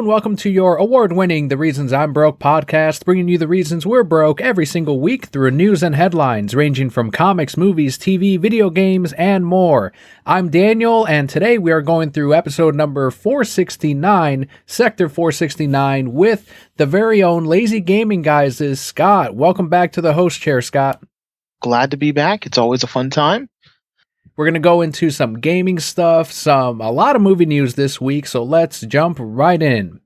and welcome to your award-winning The Reasons I'm Broke podcast, bringing you the reasons we're broke every single week through news and headlines ranging from comics, movies, TV, video games, and more. I'm Daniel, and today we are going through episode number 469, Sector 469, with the very own Lazy Gaming Guys is Scott. Welcome back to the host chair, Scott. Glad to be back. It's always a fun time. We're going to go into some gaming stuff, a lot of movie news this week, so let's jump right in.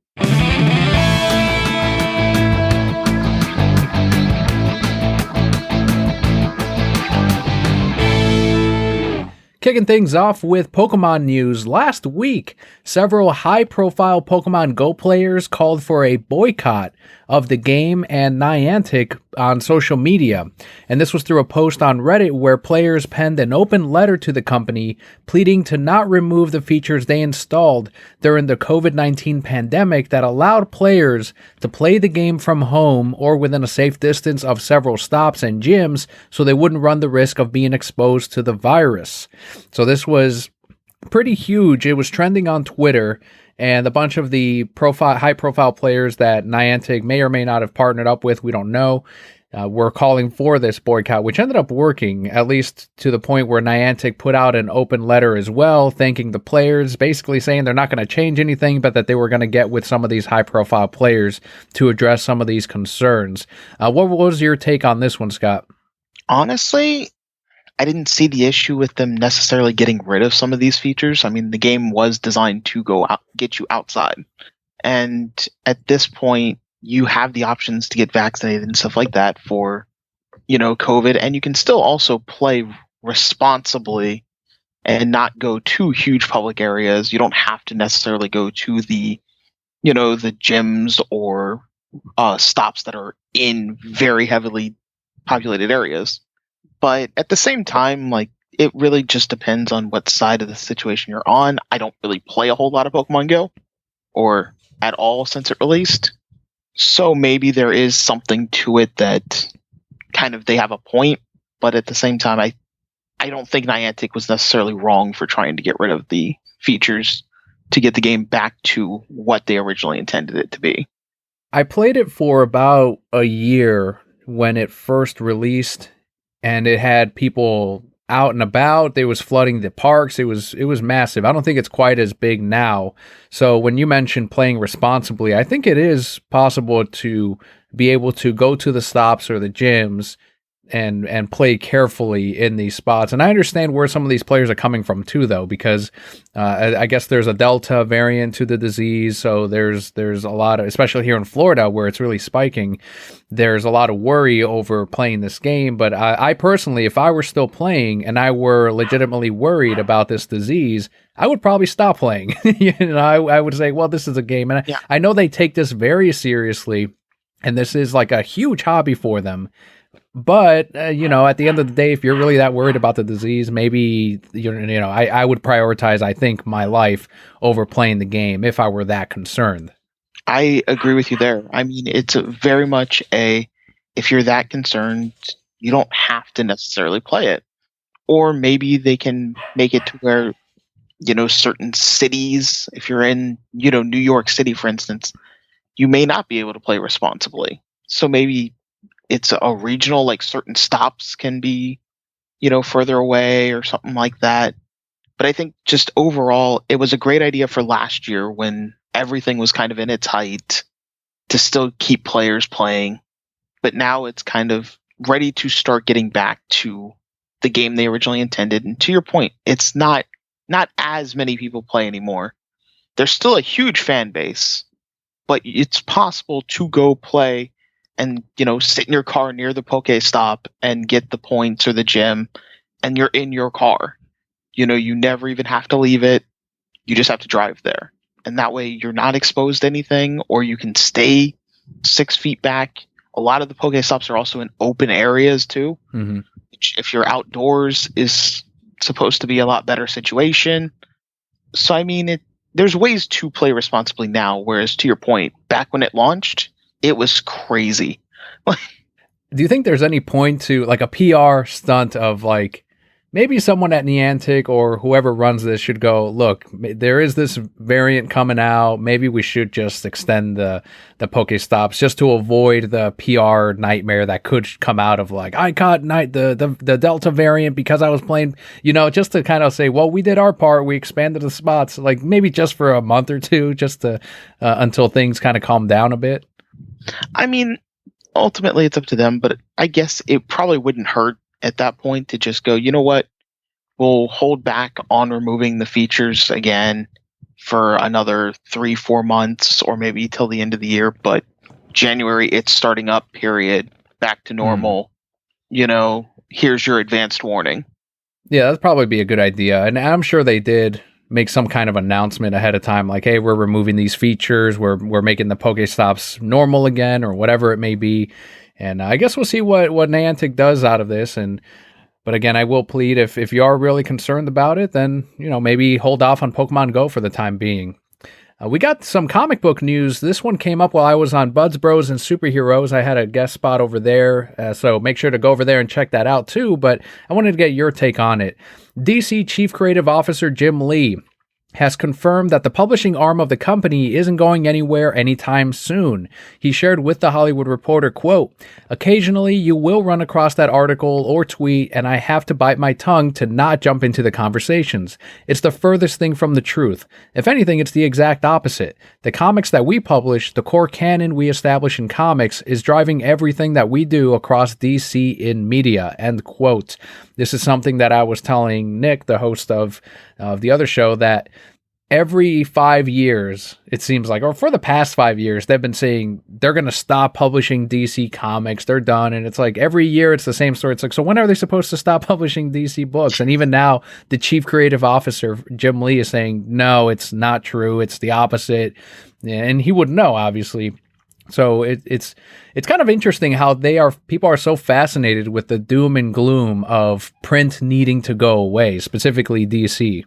Kicking things off with Pokemon news, last week, several high-profile Pokemon Go players called for a boycott of the game and Niantic on social media. And this was through a post on Reddit where players penned an open letter to the company pleading to not remove the features they installed during the COVID-19 pandemic that allowed players to play the game from home or within a safe distance of several stops and gyms so they wouldn't run the risk of being exposed to the virus. So this was pretty huge. It was trending on Twitter, and a bunch of the high-profile players that Niantic may or may not have partnered up with, we don't know, were calling for this boycott, which ended up working, at least to the point where Niantic put out an open letter as well, thanking the players, basically saying they're not going to change anything, but that they were going to get with some of these high-profile players to address some of these concerns. What was your take on this one, Scott? Honestly, I didn't see the issue with them necessarily getting rid of some of these features. I mean, the game was designed to go out, get you outside. And at this point, you have the options to get vaccinated and stuff like that for, COVID. And you can still also play responsibly and not go to huge public areas. You don't have to necessarily go to the gyms or stops that are in very heavily populated areas. But at the same time, it really just depends on what side of the situation you're on. I don't really play a whole lot of Pokemon Go, or at all since it released. So maybe there is something to it that kind of they have a point. But at the same time, I don't think Niantic was necessarily wrong for trying to get rid of the features to get the game back to what they originally intended it to be. I played it for about a year when it first released, and it had people out and about. They was flooding the parks. It was massive. I don't think it's quite as big now. So when you mentioned playing responsibly, I think it is possible to be able to go to the stops or the gyms and play carefully in these spots. And I understand where some of these players are coming from too, though, because I guess there's a Delta variant to the disease. So there's a lot of, especially here in Florida where it's really spiking, there's a lot of worry over playing this game. But I personally, if I were still playing and I were legitimately worried about this disease, I would probably stop playing. I would say, well, this is a game. And I know they take this very seriously, and this is like a huge hobby for them. But, at the end of the day, if you're really that worried about the disease, maybe, I would prioritize, I think, my life over playing the game if I were that concerned. I agree with you there. I mean, it's very much if you're that concerned, you don't have to necessarily play it. Or maybe they can make it to where, certain cities, if you're in, New York City, for instance, you may not be able to play responsibly. So maybe it's a regional, certain stops can be, further away or something like that. But I think just overall, it was a great idea for last year when everything was kind of in its height to still keep players playing. But now it's kind of ready to start getting back to the game they originally intended. And to your point, it's not as many people play anymore. There's still a huge fan base, but it's possible to go play and, sit in your car near the Pokestop and get the points or the gym, and you're in your car. You never even have to leave it. You just have to drive there. And that way you're not exposed to anything, or you can stay 6 feet back. A lot of the Pokestops are also in open areas too. Mm-hmm. Which, if you're outdoors, is supposed to be a lot better situation. So, I mean, there's ways to play responsibly now, whereas to your point, back when it launched, it was crazy. Do you think there's any point to a PR stunt of maybe someone at Niantic or whoever runs this should go, look, there is this variant coming out. Maybe we should just extend the Pokestops just to avoid the PR nightmare that could come out of like, I caught the Delta variant because I was playing, just to kind of say, well, we did our part. We expanded the spots, like maybe just for a month or two, just to until things kind of calm down a bit. I mean, ultimately it's up to them, but I guess it probably wouldn't hurt at that point to just go, you know what? We'll hold back on removing the features again for another 3-4 months or maybe till the end of the year. But January, it's starting up, period. Back to normal. Here's your advanced warning. Yeah, that'd probably be a good idea. And I'm sure they did make some kind of announcement ahead of time, like, hey, we're removing these features. We're making the Pokestops normal again or whatever it may be. And I guess we'll see what Niantic does out of this. But again, I will plead if you are really concerned about it, then maybe hold off on Pokemon Go for the time being. We got some comic book news. This one came up while I was on Buds Bros and Superheroes. I had a guest spot over there, so make sure to go over there and check that out too. But I wanted to get your take on it. DC Chief Creative Officer Jim Lee has confirmed that the publishing arm of the company isn't going anywhere anytime soon. He shared with The Hollywood Reporter, quote, "Occasionally you will run across that article or tweet and I have to bite my tongue to not jump into the conversations. It's the furthest thing from the truth. If anything, it's the exact opposite. The comics that we publish, the core canon we establish in comics, is driving everything that we do across DC in media," end quote. This is something that I was telling Nick, the host of the other show, that every 5 years, it seems like, or for the past 5 years, they've been saying they're going to stop publishing DC comics. They're done. And it's like every year it's the same story. It's like, so when are they supposed to stop publishing DC books? And even now, the chief creative officer, Jim Lee, is saying, no, it's not true. It's the opposite. And he wouldn't know, obviously. So it's kind of interesting how people are so fascinated with the doom and gloom of print needing to go away, specifically DC.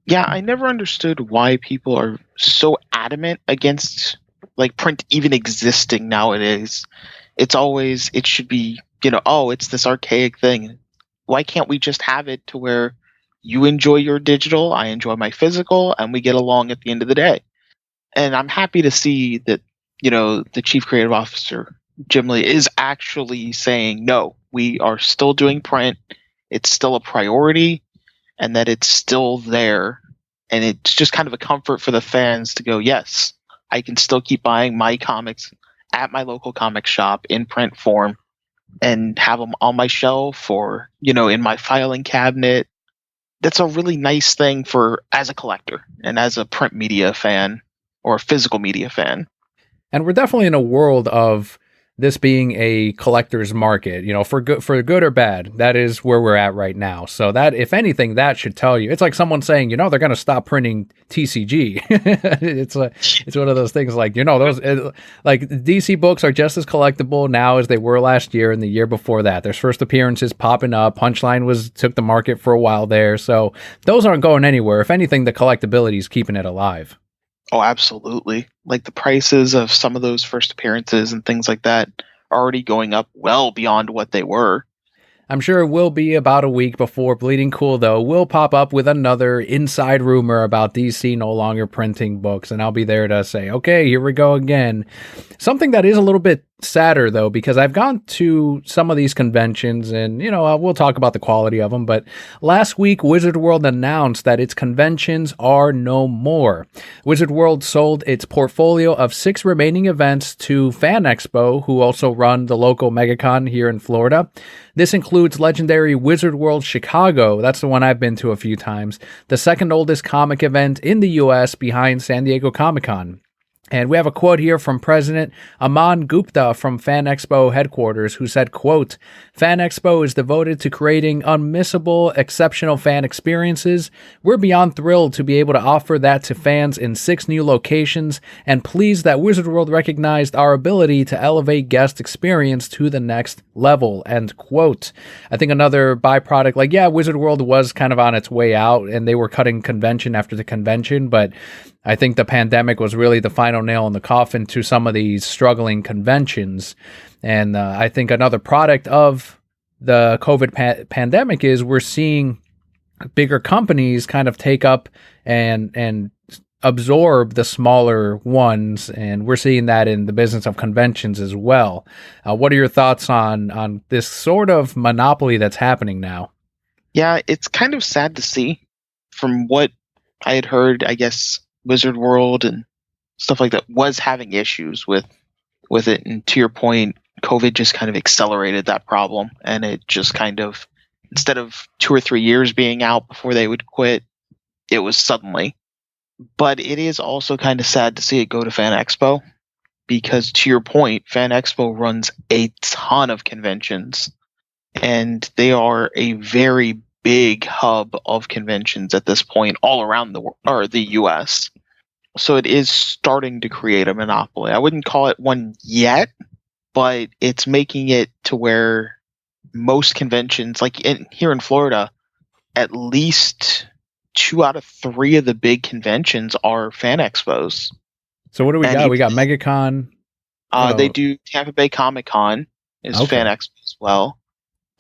Yeah, I never understood why people are so adamant against like print even existing nowadays. It should be, it's this archaic thing. Why can't we just have it to where you enjoy your digital, I enjoy my physical, and we get along at the end of the day? And I'm happy to see that the chief creative officer, Jim Lee, is actually saying, no, we are still doing print. It's still a priority and that it's still there. And it's just kind of a comfort for the fans to go, yes, I can still keep buying my comics at my local comic shop in print form and have them on my shelf or, in my filing cabinet. That's a really nice thing as a collector and as a print media fan or a physical media fan. And we're definitely in a world of this being a collector's market, for good or bad. That is where we're at right now. So that, if anything, that should tell you. It's like someone saying, they're going to stop printing TCG. It's one of those things like, like DC books are just as collectible now as they were last year and the year before that. There's first appearances popping up. Punchline took the market for a while there. So those aren't going anywhere. If anything, the collectability is keeping it alive. Oh, absolutely. Like the prices of some of those first appearances and things like that are already going up well beyond what they were. I'm sure it will be about a week before Bleeding Cool, though, will pop up with another inside rumor about DC no longer printing books, and I'll be there to say, okay, here we go again. Something that is a little bit sadder, though, because I've gone to some of these conventions, and, we'll talk about the quality of them, but last week, Wizard World announced that its conventions are no more. Wizard World sold its portfolio of 6 remaining events to Fan Expo, who also run the local MegaCon here in Florida. This includes legendary Wizard World Chicago. That's the one I've been to a few times. The second oldest comic event in the U.S. behind San Diego Comic-Con. And we have a quote here from President Aman Gupta from Fan Expo headquarters, who said, quote, "Fan Expo is devoted to creating unmissable, exceptional fan experiences. We're beyond thrilled to be able to offer that to fans in 6 new locations and pleased that Wizard World recognized our ability to elevate guest experience to the next level," end quote. I think another byproduct, Wizard World was kind of on its way out and they were cutting convention after the convention, but I think the pandemic was really the final nail in the coffin to some of these struggling conventions. And I think another product of the COVID pandemic is we're seeing bigger companies kind of take up and absorb the smaller ones, and we're seeing that in the business of conventions as well. What are your thoughts on this sort of monopoly that's happening now? Yeah, it's kind of sad to see. From what I had heard, I guess Wizard World and stuff like that was having issues with it. And to your point, COVID just kind of accelerated that problem, and it just kind of, instead of 2 or 3 years being out before they would quit, it was suddenly. But it is also kind of sad to see it go to Fan Expo, because to your point, Fan Expo runs a ton of conventions, and they are a very big hub of conventions at this point all around the US. So it is starting to create a monopoly. I wouldn't call it one yet, but it's making it to where most conventions, like here in Florida, at least 2 out of 3 of the big conventions are fan expos. So what do we And got? We even got MegaCon. they Oh, do Tampa Bay Comic Con is fan okay. expo as well,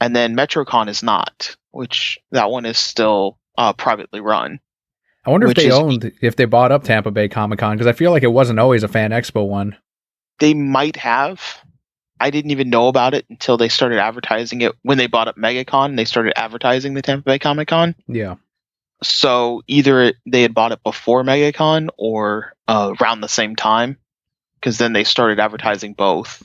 and then MetroCon is not, which that one is still privately run, I wonder which is if they bought up Tampa Bay Comic Con, because I feel like it wasn't always a Fan Expo one. they might have. I didn't even know about it until they started advertising it. When they bought up MegaCon, they started advertising the Tampa Bay Comic Con. Yeah. So either they had bought it before MegaCon or around the same time, because then they started advertising both.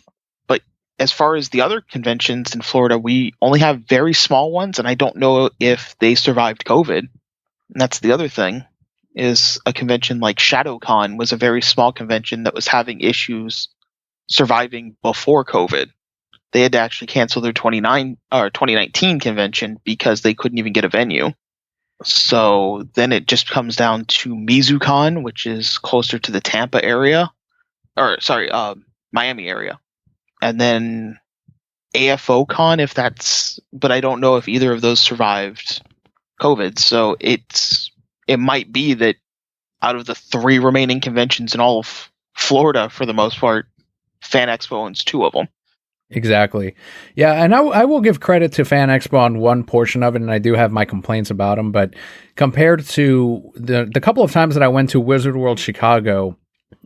But as far as the other conventions in Florida, we only have very small ones, and I don't know if they survived COVID. And that's the other thing, is a convention like ShadowCon was a very small convention that was having issues surviving before COVID. They had to actually cancel their 2019 convention because they couldn't even get a venue. So then it just comes down to MizuCon, which is closer to the Tampa area, or sorry, Miami area, and then AFOCon, if that's, but I don't know if either of those survived COVID. So it might be that out of the 3 remaining conventions in all of Florida, for the most part, Fan Expo owns 2 of them. Exactly. Yeah, and I will give credit to Fan Expo on one portion of it, and I do have my complaints about them. But compared to the couple of times that I went to Wizard World Chicago,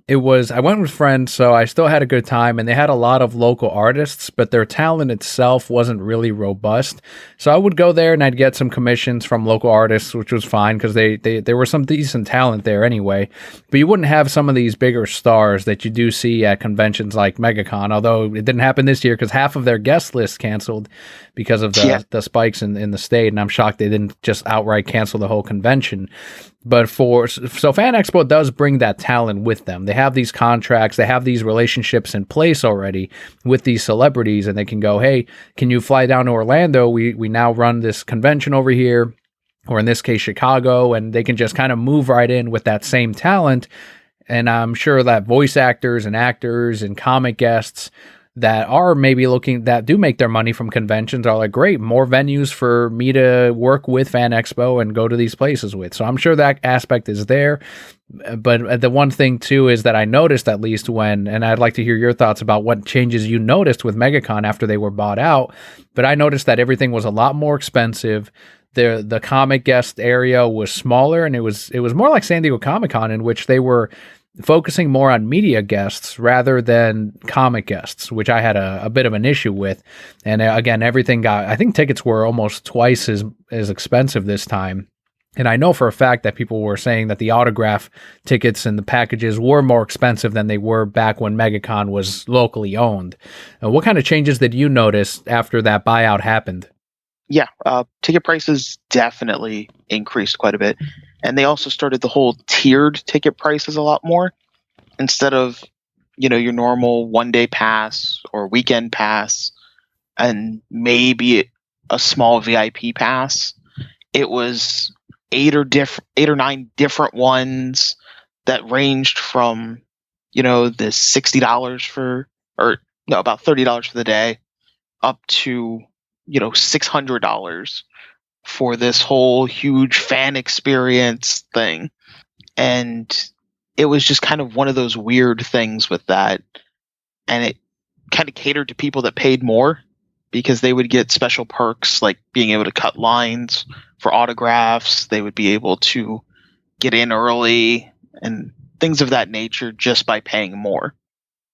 I went with friends, so I still had a good time, and they had a lot of local artists, but their talent itself wasn't really robust. So I would go there and I'd get some commissions from local artists, which was fine because there were some decent talent there anyway. But you wouldn't have some of these bigger stars that you do see at conventions like MegaCon, although it didn't happen this year because half of their guest list canceled because of Yeah, the spikes in the state, and I'm shocked they didn't just outright cancel the whole convention. But so Fan Expo does bring that talent with them. They have these contracts, they have these relationships in place already with these celebrities, and they can go, hey, can you fly down to Orlando? We now run this convention over here, or in this case, Chicago, and they can just kind of move right in with that same talent. And I'm sure that voice actors and actors and comic guests that are maybe looking, that do make their money from conventions, are like, great, more venues for me to work with Fan Expo and go to these places with. So I'm sure that aspect is there. But the one thing too is that I noticed, at least and I'd like to hear your thoughts about what changes you noticed with MegaCon after they were bought out. But I noticed that everything was a lot more expensive. The comic guest area was smaller, and it was more like San Diego Comic Con, in which they were focusing more on media guests rather than comic guests, which I had a bit of an issue with. And again, I think tickets were almost twice as expensive this time. And I know for a fact that people were saying that the autograph tickets and the packages were more expensive than they were back when MegaCon was locally owned. What kind of changes did you notice after that buyout happened? yeah. Ticket prices definitely increased quite a bit, and they also started the whole tiered ticket prices a lot more. Instead of your normal 1 day pass or weekend pass and maybe a small VIP pass, it was 8 or 9 different ones that ranged from the $60 for, or no, about $30 for the day, up to $600 for this whole huge fan experience thing. And it was just kind of one of those weird things with that, and it kind of catered to people that paid more, because they would get special perks like being able to cut lines for autographs. They would be able to get in early and things of that nature just by paying more.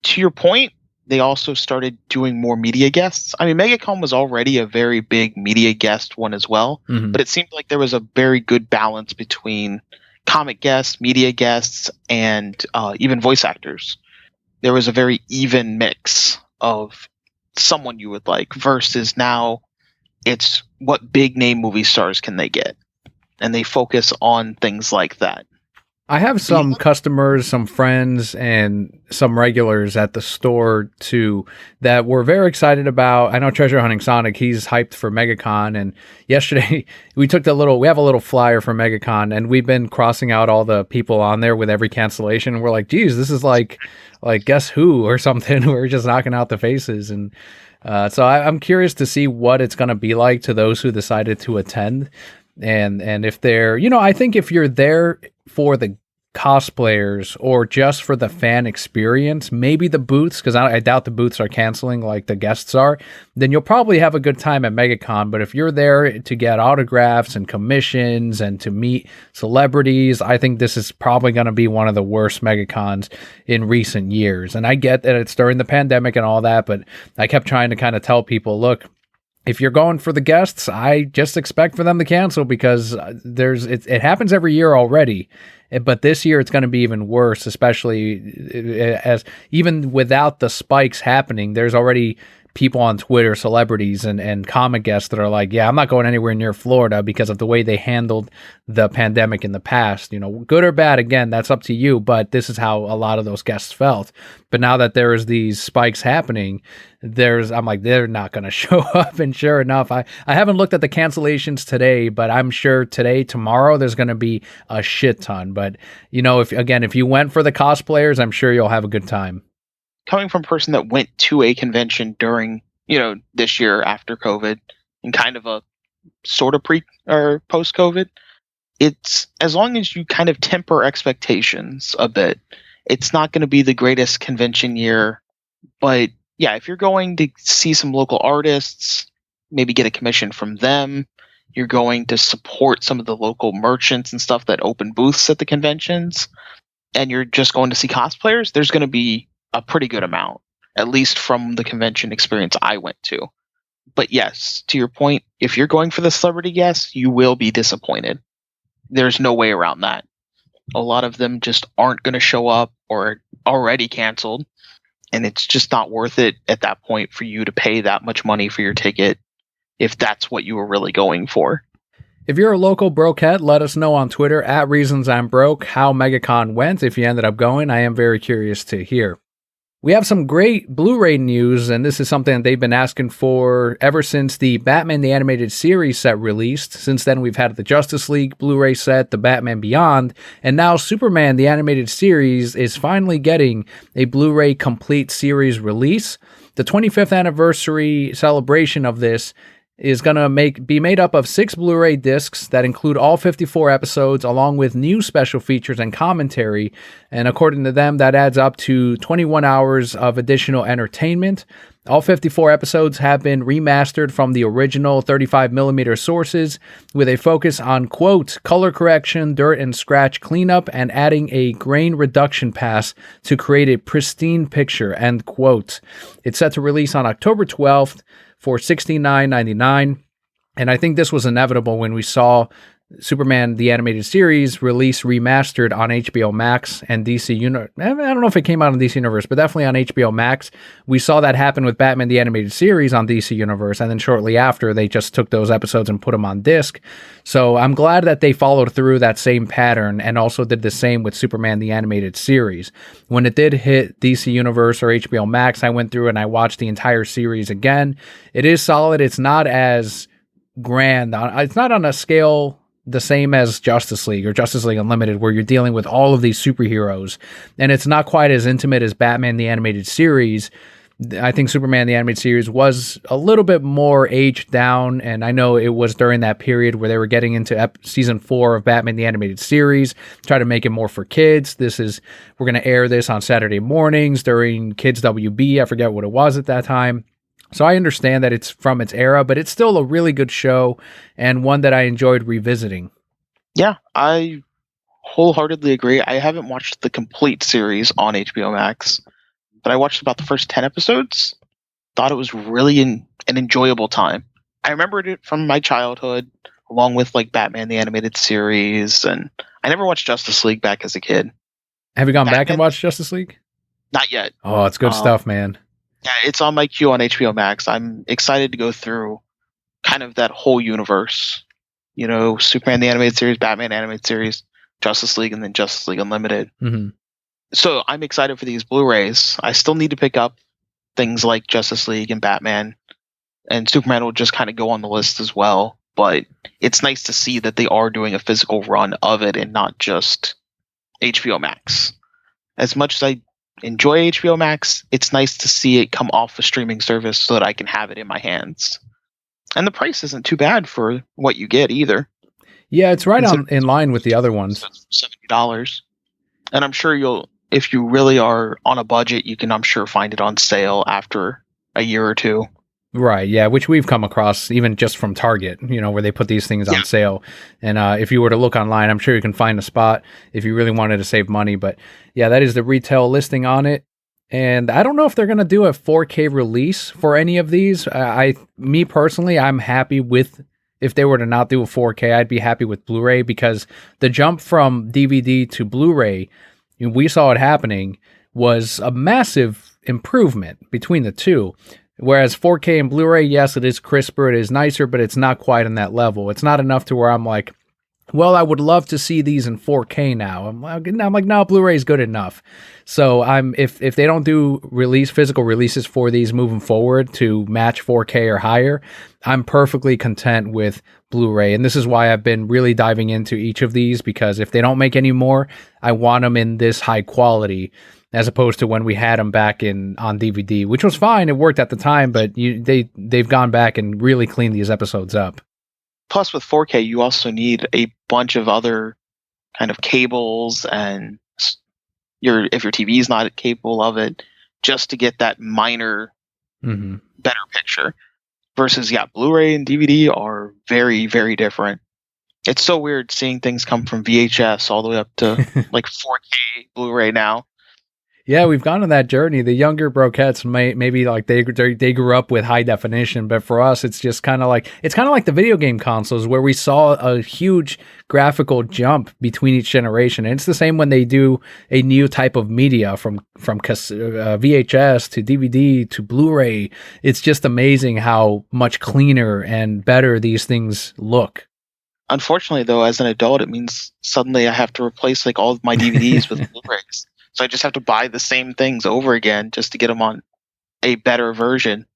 To your point, they also started doing more media guests. I mean, MegaCon was already a very big media guest one as well, but it seemed like there was a very good balance between comic guests, media guests, and even voice actors. There was a very even mix of someone you would like versus now it's what big name movie stars can they get, and they focus on things like that. I have some customers, some friends, and some regulars at the store too that were very excited about. I know Treasure Hunting Sonic, he's hyped for MegaCon, and yesterday we have a little flyer for MegaCon, and we've been crossing out all the people on there with every cancellation, and we're like, geez, this is like Guess Who or something. We're just knocking out the faces, and so I'm curious to see what it's going to be like to those who decided to attend. And if they're, I think if you're there for the cosplayers or just for the fan experience, maybe the booths, because I doubt the booths are canceling like the guests are, then you'll probably have a good time at MegaCon. But if you're there to get autographs and commissions and to meet celebrities, I think this is probably going to be one of the worst MegaCons in recent years. And I get that it's during the pandemic and all that, but I kept trying to kind of tell people, look, if you're going for the guests, I just expect for them to cancel because it happens every year already. But this year it's going to be even worse, especially as even without the spikes happening, there's already people on Twitter, celebrities and comic guests that are like, yeah, I'm not going anywhere near Florida because of the way they handled the pandemic in the past. Good or bad, again, that's up to you, but this is how a lot of those guests felt. But now that there's these spikes happening, I'm like, they're not going to show up. And sure enough, I haven't looked at the cancellations today, but I'm sure tomorrow, there's going to be a shit ton. But, if you went for the cosplayers, I'm sure you'll have a good time. Coming from a person that went to a convention during, this year after COVID and kind of a sort of pre or post COVID, it's as long as you kind of temper expectations a bit, it's not going to be the greatest convention year. But yeah, if you're going to see some local artists, maybe get a commission from them, you're going to support some of the local merchants and stuff that open booths at the conventions, and you're just going to see cosplayers, there's going to be a pretty good amount, at least from the convention experience I went to. But yes, to your point, if you're going for the celebrity guests, you will be disappointed. There's no way around that. A lot of them just aren't going to show up or already canceled, and it's just not worth it at that point for you to pay that much money for your ticket if that's what you were really going for. If you're a local brokehead, let us know on Twitter at ReasonsI'mBroke how MegaCon went. If you ended up going, I am very curious to hear. We have some great Blu-ray news, and this is something that they've been asking for ever since the Batman the Animated Series set released. Since then, we've had the Justice League Blu-ray set, the Batman Beyond, and now Superman the Animated Series is finally getting a Blu-ray complete series release. The 25th anniversary celebration of this is going to be made up of 6 Blu-ray discs that include all 54 episodes along with new special features and commentary. And according to them, that adds up to 21 hours of additional entertainment. All 54 episodes have been remastered from the original 35mm sources with a focus on, quote, color correction, dirt and scratch cleanup, and adding a grain reduction pass to create a pristine picture, end quote. It's set to release on October 12th for $69.99. And I think this was inevitable when we saw Superman the Animated Series release remastered on HBO Max and DC Universe. I don't know if it came out on DC Universe, but definitely on HBO Max. We saw that happen with Batman the Animated Series on DC Universe, and then shortly after, they just took those episodes and put them on disc. So I'm glad that they followed through that same pattern and also did the same with Superman the Animated Series. When it did hit DC Universe or HBO Max, I went through and I watched the entire series again. It is solid. It's not as grand. It's not on a scale the same as Justice League or Justice League Unlimited, where you're dealing with all of these superheroes, and it's not quite as intimate as Batman the Animated Series. I think Superman the Animated Series was a little bit more aged down, and I know it was during that period where they were getting into season 4 of Batman the Animated Series, try to make it more for kids. We're going to air this on Saturday mornings during Kids WB. I forget what it was at that time. So I understand that it's from its era, but it's still a really good show and one that I enjoyed revisiting. Yeah, I wholeheartedly agree. I haven't watched the complete series on HBO Max, but I watched about the first 10 episodes. Thought it was really an enjoyable time. I remembered it from my childhood, along with like Batman the Animated Series, and I never watched Justice League back as a kid. Have you gone back and Batman, watched Justice League? not yet. Oh, it's good Um, stuff, man. yeah, it's on my queue on HBO Max. I'm excited to go through kind of that whole universe. You know, Superman the Animated Series, Batman Animated Series, Justice League, and then Justice League Unlimited. Hmm. So I'm excited for these Blu-rays. I still need to pick up things like Justice League and Batman, and Superman will just kind of go on the list as well. But it's nice to see that they are doing a physical run of it and not just HBO Max. As much as I enjoy HBO Max, it's nice to see it come off a streaming service so that I can have it in my hands. And the price isn't too bad for what you get either. Yeah, it's right Consider on in line with the other ones. $70. And I'm sure you'll, if you really are on a budget, you can, I'm sure, find it on sale after a year or two. Right, yeah, which we've come across even just from Target, where they put these things on sale. And if you were to look online, I'm sure you can find a spot if you really wanted to save money. But yeah, that is the retail listing on it. And I don't know if they're going to do a 4K release for any of these. Me personally, I'm happy with, if they were to not do a 4K, I'd be happy with Blu-ray, because the jump from DVD to Blu-ray, we saw it happening, was a massive improvement between the two. Whereas 4K and Blu-ray, yes, it is crisper, it is nicer, but it's not quite on that level. It's not enough to where I'm like, well, I would love to see these in 4K now. I'm like, no, Blu-ray is good enough. So if they don't do physical releases for these moving forward to match 4K or higher, I'm perfectly content with Blu-ray. And this is why I've been really diving into each of these, because if they don't make any more, I want them in this high quality, as opposed to when we had them back on DVD, which was fine. It worked at the time, but they've gone back and really cleaned these episodes up. Plus, with 4K, you also need a bunch of other kind of cables, and if your TV is not capable of it, just to get that minor better picture. Versus, Blu-ray and DVD are very, very different. It's so weird seeing things come from VHS all the way up to like 4K Blu-ray now. Yeah, we've gone on that journey. The younger broquettes maybe like they grew up with high definition, but for us, it's just kind of like the video game consoles, where we saw a huge graphical jump between each generation. And it's the same when they do a new type of media from VHS to DVD to Blu-ray. It's just amazing how much cleaner and better these things look. Unfortunately, though, as an adult, it means suddenly I have to replace like all of my DVDs with Blu-rays. So I just have to buy the same things over again just to get them on a better version.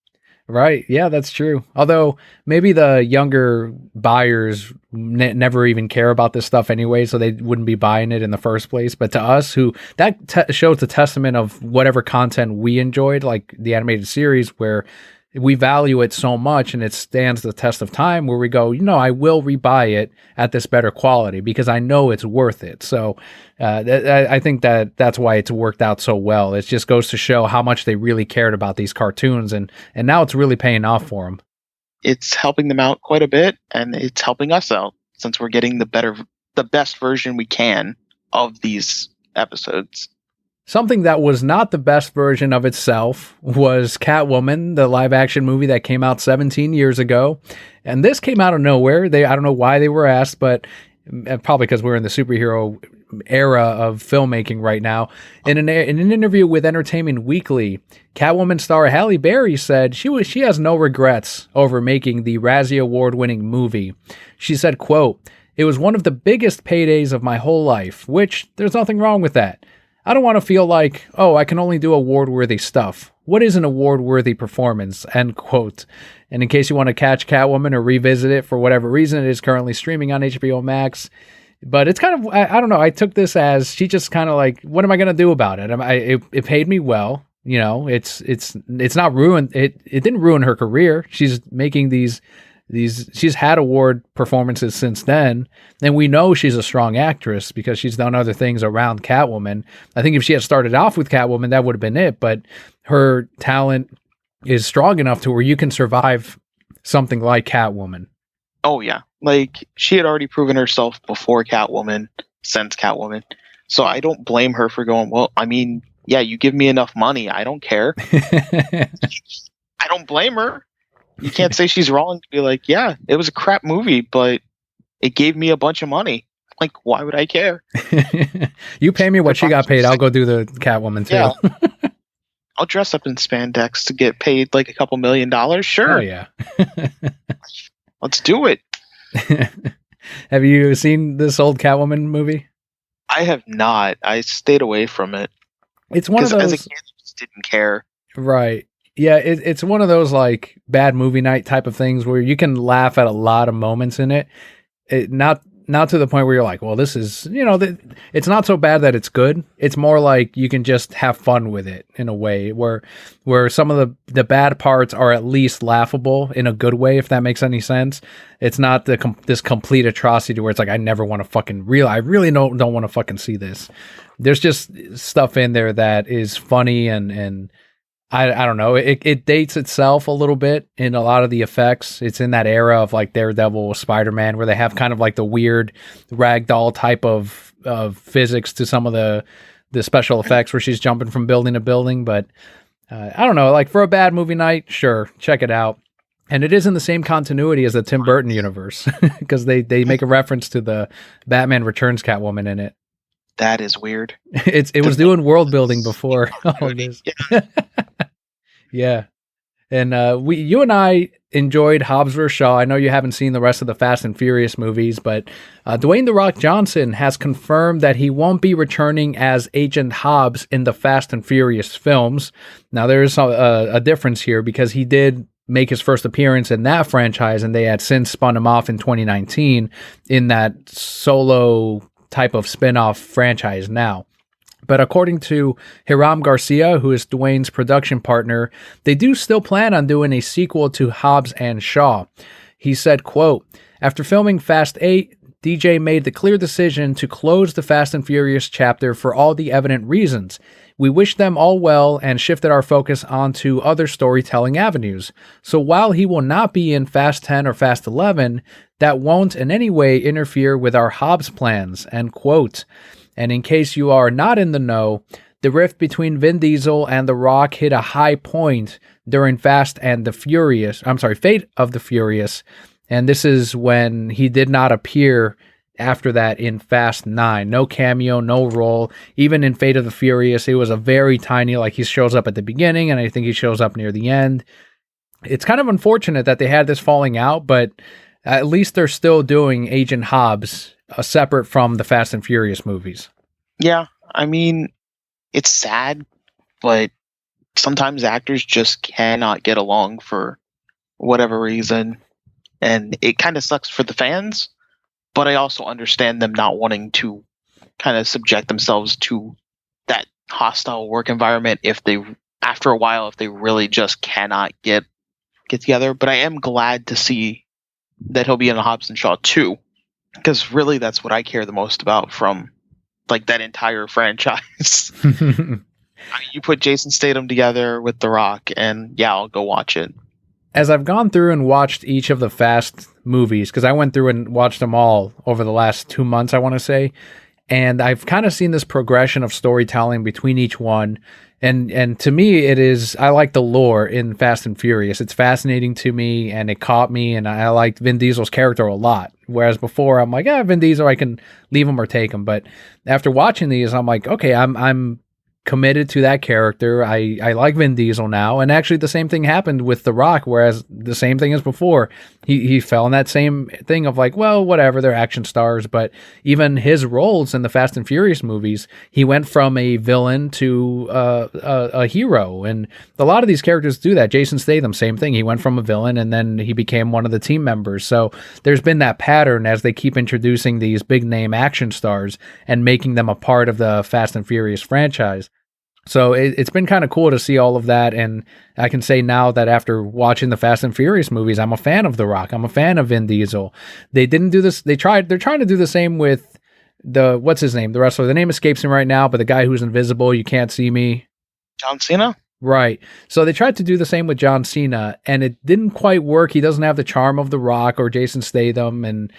Right. Yeah, that's true. Although maybe the younger buyers never even care about this stuff anyway, so they wouldn't be buying it in the first place. But to us, that shows the testament of whatever content we enjoyed, like the animated series, where we value it so much and it stands the test of time, where we go, I will rebuy it at this better quality because I know it's worth it. So I think that's why it's worked out so well. It just goes to show how much they really cared about these cartoons, and now it's really paying off for them. It's helping them out quite a bit, and it's helping us out since we're getting the best version we can of these episodes. Something that was not the best version of itself was Catwoman, the live-action movie that came out 17 years ago. And this came out of nowhere. I don't know why they were asked, but probably because we're in the superhero era of filmmaking right now. In an interview with Entertainment Weekly, Catwoman star Halle Berry said she has no regrets over making the Razzie Award-winning movie. She said, quote, "It was one of the biggest paydays of my whole life," which there's nothing wrong with that. I don't want to feel like, I can only do award-worthy stuff. What is an award-worthy performance? End quote. And in case you want to catch Catwoman or revisit it for whatever reason, it is currently streaming on HBO Max. But it's kind of, I don't know, I took this as she just kind of like, what am I going to do about it? It paid me well. It's not ruined. It didn't ruin her career. She's making she's had award performances since then, and we know she's a strong actress because she's done other things around Catwoman. I think if she had started off with Catwoman, that would have been it, but her talent is strong enough to where you can survive something like Catwoman. Oh yeah, like she had already proven herself before Catwoman, since Catwoman. So I don't blame her for going, well, I mean, yeah, you give me enough money, I don't care. I don't blame her. You can't say she's wrong to be like, yeah, it was a crap movie, but it gave me a bunch of money. Like, why would I care? You pay me what she got paid, I'll go do the Catwoman too. Yeah. I'll dress up in spandex to get paid like a couple $1 million. Sure. Oh yeah. Let's do it. Have you seen this old Catwoman movie? I have not. I stayed away from it. It's one of those. As a kid, I just didn't care. Right. Yeah, it's one of those like bad movie night type of things where you can laugh at a lot of moments in it. Not to the point where you're like, well, this is, it's not so bad that it's good. It's more like you can just have fun with it in a way where some of the bad parts are at least laughable in a good way, if that makes any sense. It's not this complete atrocity where it's like, I never want to I really don't want to fucking see this. There's just stuff in there that is funny and I don't know. It dates itself a little bit in a lot of the effects. It's in that era of like Daredevil, Spider-Man, where they have kind of like the weird ragdoll type of physics to some of the special effects where she's jumping from building to building. But I don't know. Like for a bad movie night, sure, check it out. And it is in the same continuity as the Tim Burton universe because they make a reference to the Batman Returns Catwoman in it. That is weird. It was doing world building before all this. Yeah. And you and I enjoyed Hobbs vs. Shaw. I know you haven't seen the rest of the Fast and Furious movies, but Dwayne "The Rock" Johnson has confirmed that he won't be returning as Agent Hobbs in the Fast and Furious films. Now, there is a difference here because he did make his first appearance in that franchise, and they had since spun him off in 2019 in that solo type of spin-off franchise now. But according to Hiram Garcia, who is Dwayne's production partner, they do still plan on doing a sequel to Hobbs and Shaw. He said, quote, "After filming Fast 8, DJ made the clear decision to close the Fast and Furious chapter for all the evident reasons. We wished them all well and shifted our focus onto other storytelling avenues. So while he will not be in Fast 10 or Fast 11, that won't in any way interfere with our Hobbs plans," end quote. And in case you are not in the know, the rift between Vin Diesel and The Rock hit a high point during Fate of the Furious. And this is when he did not appear after that in Fast 9. No cameo, no role. Even in Fate of the Furious, it was a very tiny, like he shows up at the beginning and I think he shows up near the end. It's kind of unfortunate that they had this falling out, but at least they're still doing Agent Hobbs separate from the Fast and Furious movies. Yeah, I mean, it's sad, but sometimes actors just cannot get along for whatever reason, and it kind of sucks for the fans, but I also understand them not wanting to kind of subject themselves to that hostile work environment after a while, if they really just cannot get together. But I am glad to see that he'll be in Hobbs and Shaw 2. Because really, that's what I care the most about from like that entire franchise. You put Jason Statham together with The Rock, and yeah, I'll go watch it. As I've gone through and watched each of the Fast movies, because I went through and watched them all over the last 2 months, I want to say, and I've kind of seen this progression of storytelling between each one. And to me, I like the lore in Fast and Furious. It's fascinating to me, and it caught me, and I liked Vin Diesel's character a lot. Whereas before, I'm like, Vin Diesel, I can leave him or take him. But after watching these, I'm like, okay, I'm committed to that character. I like Vin Diesel now. And actually the same thing happened with The Rock, whereas the same thing as before. He fell in that same thing of like, well, whatever, they're action stars. But even his roles in the Fast and Furious movies, he went from a villain to a hero. And a lot of these characters do that. Jason Statham, same thing. He went from a villain and then he became one of the team members. So there's been that pattern as they keep introducing these big name action stars and making them a part of the Fast and Furious franchise. So it's been kind of cool to see all of that, and I can say now that after watching the Fast and Furious movies, I'm a fan of The Rock. I'm a fan of Vin Diesel. They didn't do this. They're trying to do the same with what's his name? The wrestler. The name escapes me right now, but the guy who's invisible, you can't see me. John Cena? Right. So they tried to do the same with John Cena, and it didn't quite work. He doesn't have the charm of The Rock or Jason Statham, and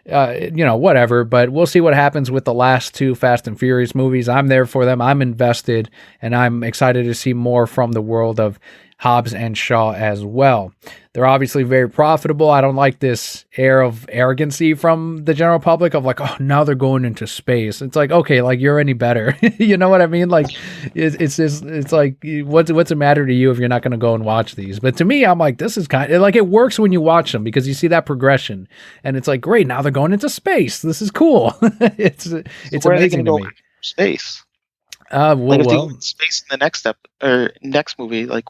whatever. But we'll see what happens with the last two Fast and Furious movies. I'm there for them. I'm invested, and I'm excited to see more from the world of Hobbs and Shaw as well. They're obviously very profitable. I don't like this air of arrogancy from the general public of like, oh, now they're going into space. It's like, okay, like you're any better. You know what I mean? Like, it's just, it's like, what's it matter to you if you're not going to go and watch these? But to me, I'm like, this is kind of like, it works when you watch them because you see that progression, and it's like, great, now they're going into space. This is cool. It's Where are they amazing going to to me. go? Space. Well, Like if they go well, in space in the next step or next movie, like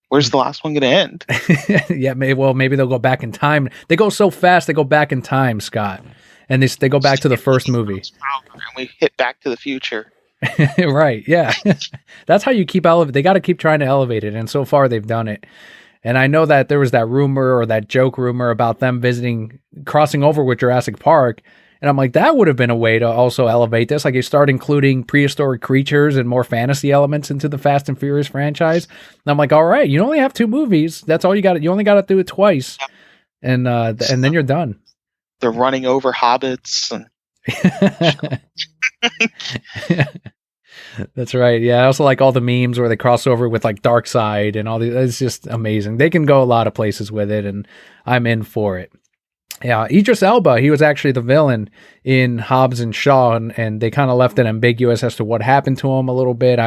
where's the last one going to end? yeah, maybe they'll go back in time. They go so fast, they go back in time, Scott, and they go back to the first movie. And we hit Back to the Future. Right? Yeah, that's how you keep elevating. They got to keep trying to elevate it, and so far they've done it. And I know that there was that rumor or that joke rumor about them crossing over with Jurassic Park. And I'm like, that would have been a way to also elevate this. Like you start including prehistoric creatures and more fantasy elements into the Fast and Furious franchise. And I'm like, all right, you only have 2 movies. That's all you got. You only got to do it twice. And then you're done. They're running over hobbits. And That's right. Yeah. I also like all the memes where they cross over with like Dark Side and all these. It's just amazing. They can go a lot of places with it, and I'm in for it. Yeah, Idris Elba, he was actually the villain in Hobbs and Shaw, and they kind of left it ambiguous as to what happened to him a little bit.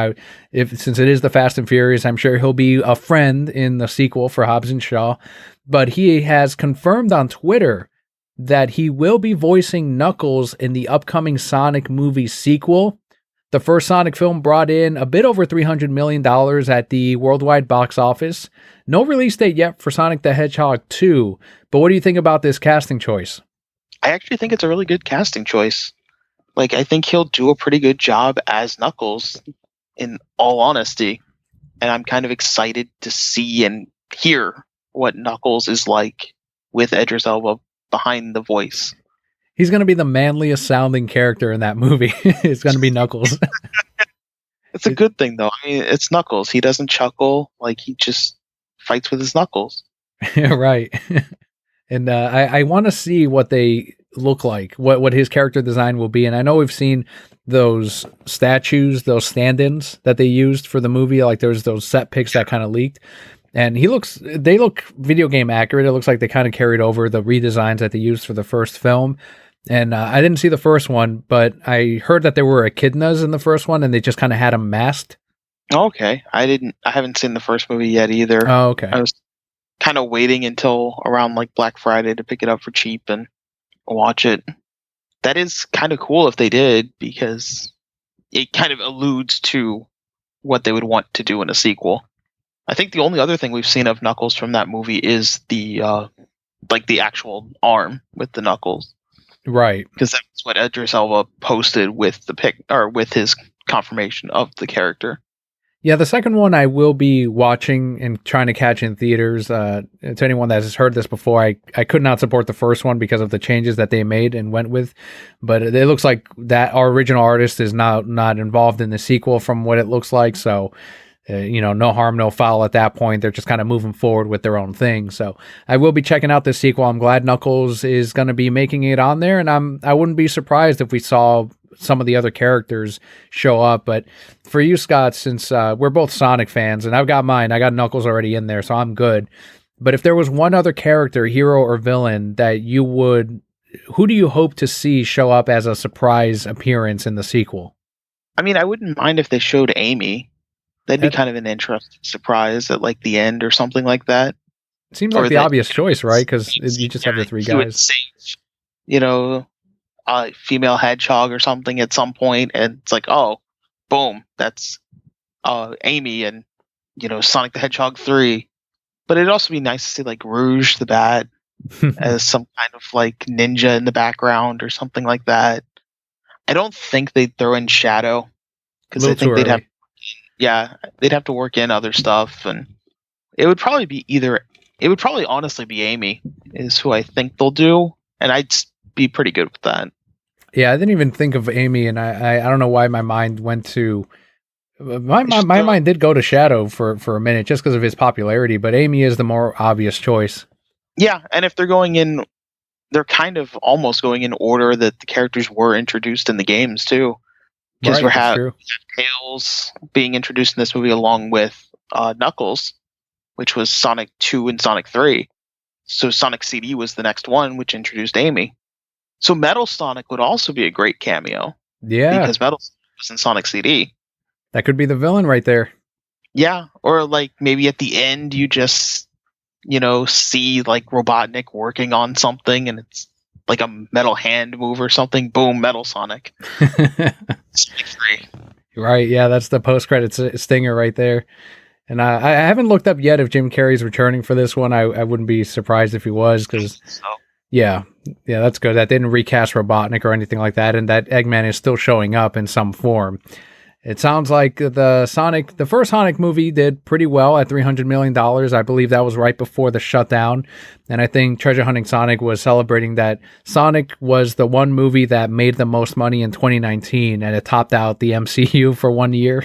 Since it is the Fast and Furious, I'm sure he'll be a friend in the sequel for Hobbs and Shaw. But he has confirmed on Twitter that he will be voicing Knuckles in the upcoming Sonic movie sequel. The first Sonic film brought in a bit over $300 million at the worldwide box office. No release date yet for Sonic the Hedgehog 2, but what do you think about this casting choice? I actually think it's a really good casting choice. Like, I think he'll do a pretty good job as Knuckles, in all honesty. And I'm kind of excited to see and hear what Knuckles is like with Idris Elba behind the voice. He's going to be the manliest sounding character in that movie. It's going to be Knuckles. It's a good thing, though. I mean, it's Knuckles. He doesn't chuckle. Like, he just fights with his knuckles. Right. And I want to see what they look like, what his character design will be. And I know we've seen those statues, those stand-ins that they used for the movie. Like there's those set pics that kind of leaked. And they look video game accurate. It looks like they kind of carried over the redesigns that they used for the first film. And I didn't see the first one, but I heard that there were echidnas in the first one and they just kind of had them masked. Okay. I haven't seen the first movie yet either. Oh, okay. I was kind of waiting until around like Black Friday to pick it up for cheap and watch it. That is kind of cool if they did, because it kind of alludes to what they would want to do in a sequel. I think the only other thing we've seen of Knuckles from that movie is the actual arm with the knuckles. Right. Because that's what Idris Elba posted with the pic, or with his confirmation of the character. Yeah, the second one I will be watching and trying to catch in theaters. To anyone that has heard this before, I could not support the first one because of the changes that they made and went with. But it looks like that our original artist is not involved in the sequel from what it looks like. So, no harm, no foul at that point. They're just kind of moving forward with their own thing. So I will be checking out this sequel. I'm glad Knuckles is going to be making it on there. And I wouldn't be surprised if we saw some of the other characters show up. But for you, Scott, since we're both Sonic fans, and I've got mine, I got Knuckles already in there, so I'm good. But if there was one other character, hero or villain, who do you hope to see show up as a surprise appearance in the sequel? I mean, I wouldn't mind if they showed Amy. That'd be kind of an interesting surprise at like the end or something like that. Seems like the obvious choice, right? Because you just have the 3 guys. Female hedgehog or something at some point, and it's like, oh, boom, that's Amy and Sonic the Hedgehog 3. But it'd also be nice to see like Rouge the Bat as some kind of like ninja in the background or something like that. I don't think they'd throw in Shadow, because I think they'd have to work in other stuff, and it would probably honestly be Amy is who I think they'll do, and I'd be pretty good with that. Yeah, I didn't even think of Amy, and I don't know why my mind went to My mind did go to Shadow for a minute just because of his popularity, but Amy is the more obvious choice. Yeah, and if they're going in, they're kind of almost going in order that the characters were introduced in the games too, because Right, that's true. we have Tails being introduced in this movie along with Knuckles, which was Sonic 2 and Sonic 3. So Sonic CD was the next one, which introduced Amy. So Metal Sonic would also be a great cameo Yeah, because Metal Sonic was in Sonic CD. that could be the villain right there. Yeah, or like maybe at the end you just see like Robotnik working on something and it's like a metal hand move or something. Boom, Metal Sonic. Sonic 3. Right, yeah, that's the post-credits stinger right there. And I haven't looked up yet if Jim Carrey's returning for this one. I wouldn't be surprised if he was, because So yeah, that's good. That didn't recast Robotnik or anything like that, and that Eggman is still showing up in some form. It sounds like the first Sonic movie did pretty well at $300 million. I believe that was right before the shutdown. And I think Treasure Hunting Sonic was celebrating that Sonic was the one movie that made the most money in 2019, and it topped out the MCU for 1 year.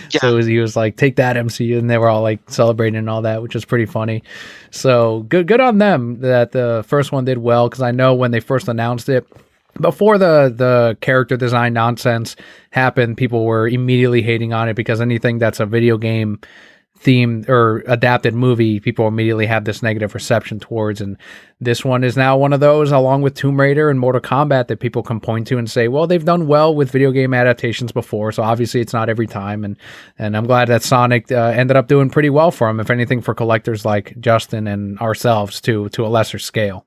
So he was like, take that MCU. And they were all like celebrating and all that, which is pretty funny. So good on them that the first one did well. Cause I know when they first announced it, before the character design nonsense happened, people were immediately hating on it because anything that's a video game themed or adapted movie, people immediately have this negative reception towards. And this one is now one of those, along with Tomb Raider and Mortal Kombat, that people can point to and say, well, they've done well with video game adaptations before, so obviously it's not every time. And I'm glad that Sonic ended up doing pretty well for him, if anything, for collectors like Justin and ourselves to a lesser scale.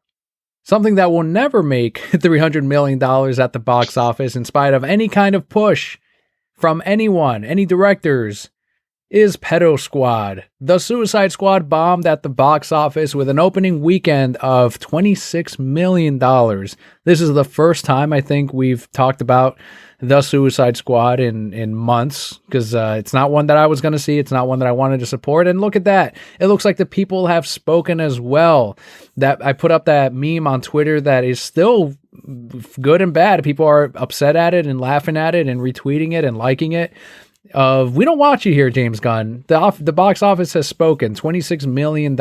Something that will never make $300 million at the box office in spite of any kind of push from anyone, any directors, is Pedo Squad. The Suicide Squad bombed at the box office with an opening weekend of $26 million. This is the first time I think we've talked about the Suicide Squad in months, because it's not one that I was going to see. It's not one that I wanted to support. And look at that. It looks like the people have spoken as well. That I put up that meme on Twitter that is still good and bad. People are upset at it and laughing at it and retweeting it and liking it. We don't watch you here, James Gunn. The box office has spoken, $26 million.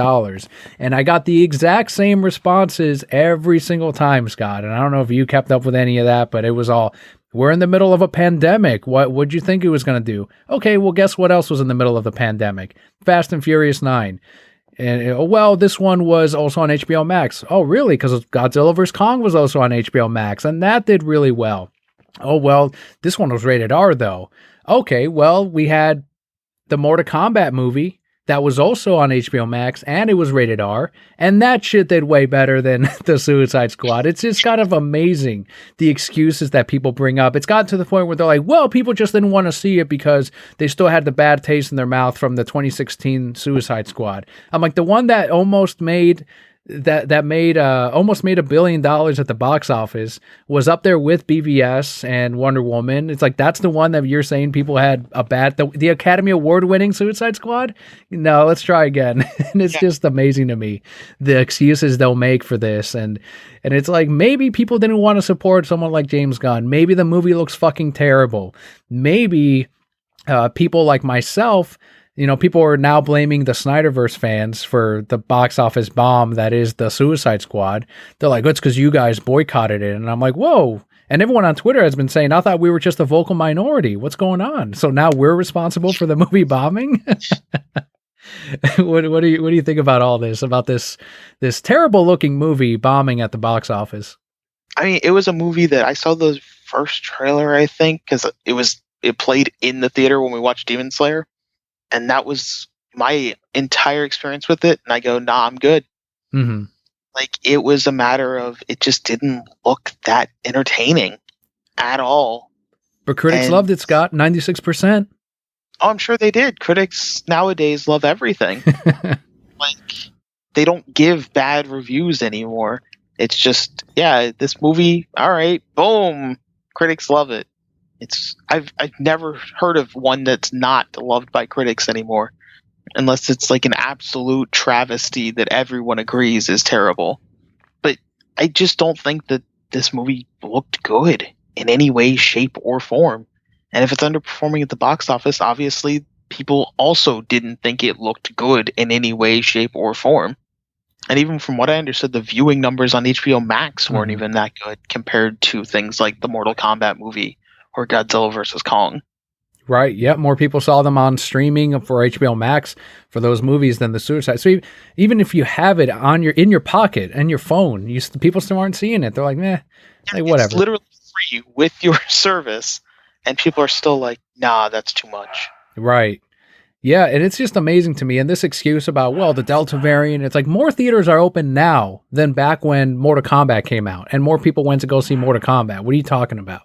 And I got the exact same responses every single time, Scott. And I don't know if you kept up with any of that, but it was all, we're in the middle of a pandemic. What would you think it was going to do? Okay, well, guess what else was in the middle of the pandemic? Fast and Furious 9. And, well, this one was also on HBO Max. Oh, really? Because Godzilla vs. Kong was also on HBO Max, and that did really well. Oh, well, this one was rated R, though. Okay, well, we had the Mortal Kombat movie that was also on HBO Max, and it was rated R, and that shit did way better than the Suicide Squad. It's just kind of amazing, the excuses that people bring up. It's gotten to the point where they're like, well, people just didn't want to see it because they still had the bad taste in their mouth from the 2016 Suicide Squad. I'm like, the one that almost made almost made $1 billion at the box office was up there with BVS and Wonder Woman. It's like, that's the one that you're saying people had a bad, the Academy Award winning Suicide Squad. No, let's try again. And it's just amazing to me, the excuses they'll make for this. And it's like, maybe people didn't want to support someone like James Gunn. Maybe the movie looks fucking terrible. Maybe people like myself, people are now blaming the Snyderverse fans for the box office bomb that is the Suicide Squad. They're like, it's because you guys boycotted it. And I'm like, whoa. And everyone on Twitter has been saying, I thought we were just a vocal minority. What's going on? So now we're responsible for the movie bombing? What do you think about all this? About this terrible looking movie bombing at the box office? I mean, it was a movie that I saw the first trailer, I think, because it played in the theater when we watched Demon Slayer. And that was my entire experience with it. And I go, nah, I'm good. Mm-hmm. Like, it was a matter of, it just didn't look that entertaining at all. But critics loved it, Scott. 96%. Oh, I'm sure they did. Critics nowadays love everything. Like, they don't give bad reviews anymore. It's just, yeah, this movie, all right, boom, critics love it. I've never heard of one that's not loved by critics anymore, unless it's like an absolute travesty that everyone agrees is terrible. But I just don't think that this movie looked good in any way, shape, or form. And if it's underperforming at the box office, obviously people also didn't think it looked good in any way, shape, or form. And even from what I understood, the viewing numbers on HBO Max weren't Mhm. even that good compared to things like the Mortal Kombat movie or Godzilla vs. Kong. Right. Yeah. More people saw them on streaming for HBO Max for those movies than the Suicide. So even if you have it on in your pocket and your phone, people still aren't seeing it. They're like, meh, like It's whatever. literally free with your service, and people are still like, nah, that's too much. Right. Yeah, and it's just amazing to me. And this excuse about, well, the Delta variant, it's like more theaters are open now than back when Mortal Kombat came out, and more people went to go see Mortal Kombat. What are you talking about?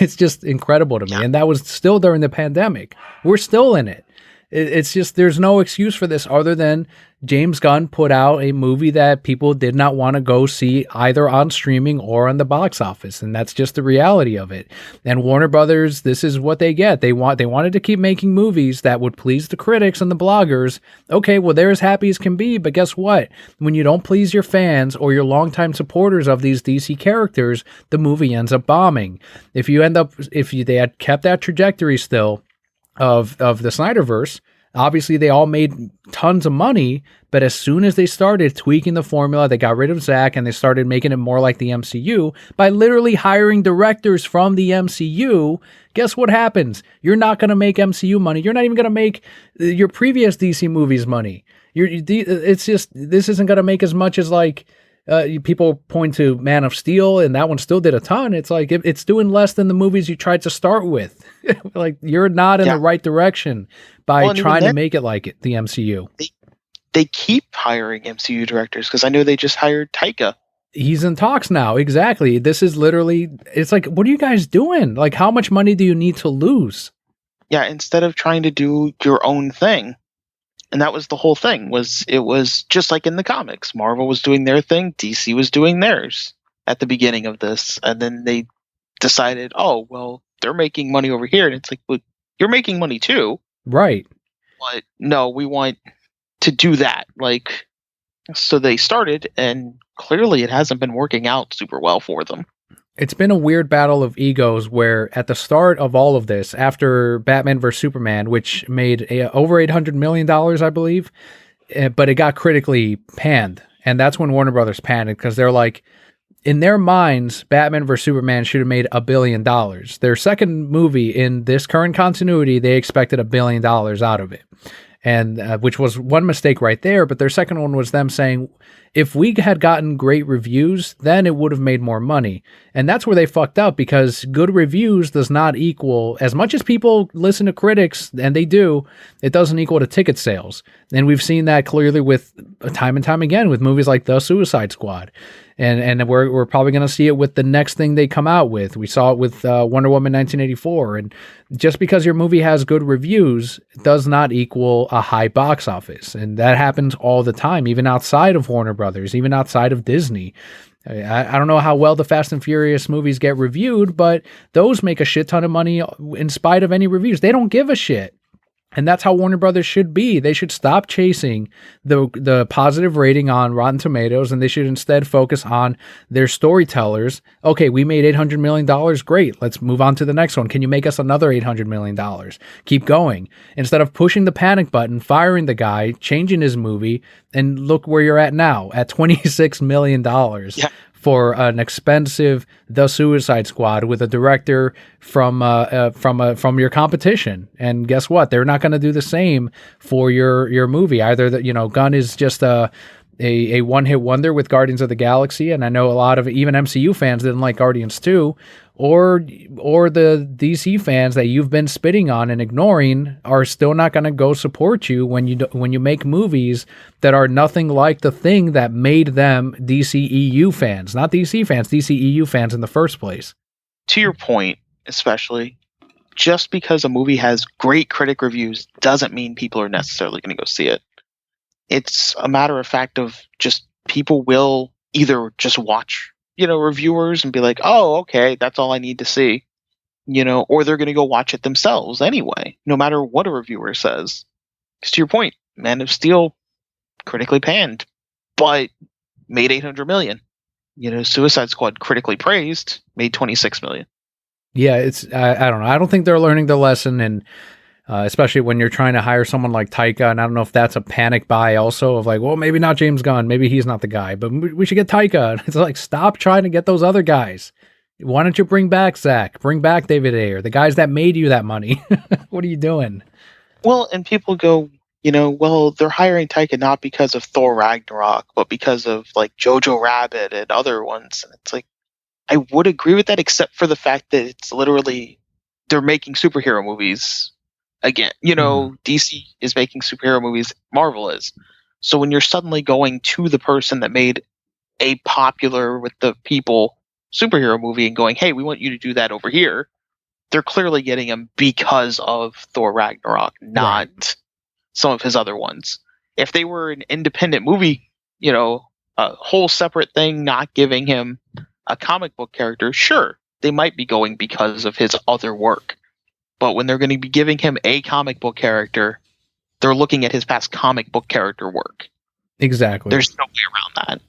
It's just incredible to me. Yeah, And that was still during the pandemic. We're still in it. It's just, there's no excuse for this other than James Gunn put out a movie that people did not want to go see either on streaming or on the box office. And that's just the reality of it. And Warner Brothers, this is what they get. They wanted to keep making movies that would please the critics and the bloggers. Okay, well, they're as happy as can be, but guess what? When you don't please your fans or your longtime supporters of these DC characters, the movie ends up bombing. They had kept that trajectory still of the Snyderverse, obviously they all made tons of money, but as soon as they started tweaking the formula, they got rid of Zack and they started making it more like the MCU by literally hiring directors from the MCU. Guess what happens? You're not going to make MCU money. You're not even going to make your previous DC movies money. It's just, this isn't going to make as much as like people point to Man of Steel, and that one still did a ton. It's like it's doing less than the movies you tried to start with. Like you're not in yeah. the right direction by Well, and even trying to then, make it like the MCU. they, they keep hiring MCU directors because I know they just hired Taika. He's in talks now. Exactly. This is literally. It's like, what are you guys doing? Like, how much money do you need to lose? Yeah, instead of trying to do your own thing. And that was the whole thing. It was just like in the comics. Marvel was doing their thing, DC was doing theirs at the beginning of this, and then they decided, oh well, they're making money over here, and it's like, well, you're making money too, Right. but no, we want to do that. Like, so they started, and clearly it hasn't been working out super well for them. It's been a weird battle of egos where at the start of all of this, after Batman vs Superman, which made over $800 million, I believe, but it got critically panned. And that's when Warner Brothers panicked because they're like, in their minds, Batman vs Superman should have made $1 billion. Their second movie in this current continuity, they expected $1 billion out of it, and which was one mistake right there. But their second one was them saying, if we had gotten great reviews, then it would have made more money. And that's where they fucked up, because good reviews does not equal, as much as people listen to critics, and they do, it doesn't equal to ticket sales. And we've seen that clearly with time and time again with movies like The Suicide Squad. And we're probably going to see it with the next thing they come out with. We saw it with Wonder Woman 1984. And just because your movie has good reviews does not equal a high box office. And that happens all the time, even outside of Warner Brothers, even outside of Disney. I don't know how well the Fast and Furious movies get reviewed, but those make a shit ton of money in spite of any reviews. They don't give a shit. And that's how Warner Brothers should be. They should stop chasing the positive rating on Rotten Tomatoes, and they should instead focus on their storytellers. Okay, we made $800 million. Great. Let's move on to the next one. Can you make us another $800 million? Keep going. Instead of pushing the panic button, firing the guy, changing his movie, and look where you're at now, at $26 million. Yeah, For an expensive The Suicide Squad with a director from your competition. And guess what? They're not going to do the same for your movie. Either that, Gunn is just a one-hit wonder with Guardians of the Galaxy, and I know a lot of even MCU fans didn't like Guardians 2, or the DC fans that you've been spitting on and ignoring are still not going to go support you when you make movies that are nothing like the thing that made them DCEU fans, not DC fans, DCEU fans in the first place. to your point, especially, just because a movie has great critic reviews doesn't mean people are necessarily going to go see it. It's a matter of fact of just people will either just watch, reviewers and be like, oh, okay, that's all I need to see, or they're going to go watch it themselves anyway, no matter what a reviewer says. Because to your point, Man of Steel, critically panned, but made 800 million. Suicide Squad, critically praised, made 26 million. Yeah, I don't know. I don't think they're learning the lesson, and especially when you're trying to hire someone like Taika. And I don't know if that's a panic buy also of like, well, maybe not James Gunn, maybe he's not the guy, but we should get Taika. And it's like, stop trying to get those other guys. Why don't you bring back Zach? Bring back David Ayer, the guys that made you that money. What are you doing? Well, and people go, well, they're hiring Taika not because of Thor Ragnarok, but because of like Jojo Rabbit and other ones. And it's like, I would agree with that, except for the fact that it's literally they're making superhero movies again. Mhm. DC is making superhero movies, Marvel is. So when you're suddenly going to the person that made a popular with the people superhero movie and going, hey, we want you to do that over here, they're clearly getting him because of Thor Ragnarok, Right. not some of his other ones. If they were an independent movie, a whole separate thing, not giving him a comic book character, sure, they might be going because of his other work. But when they're going to be giving him a comic book character, they're looking at his past comic book character work. Exactly. There's no way around that.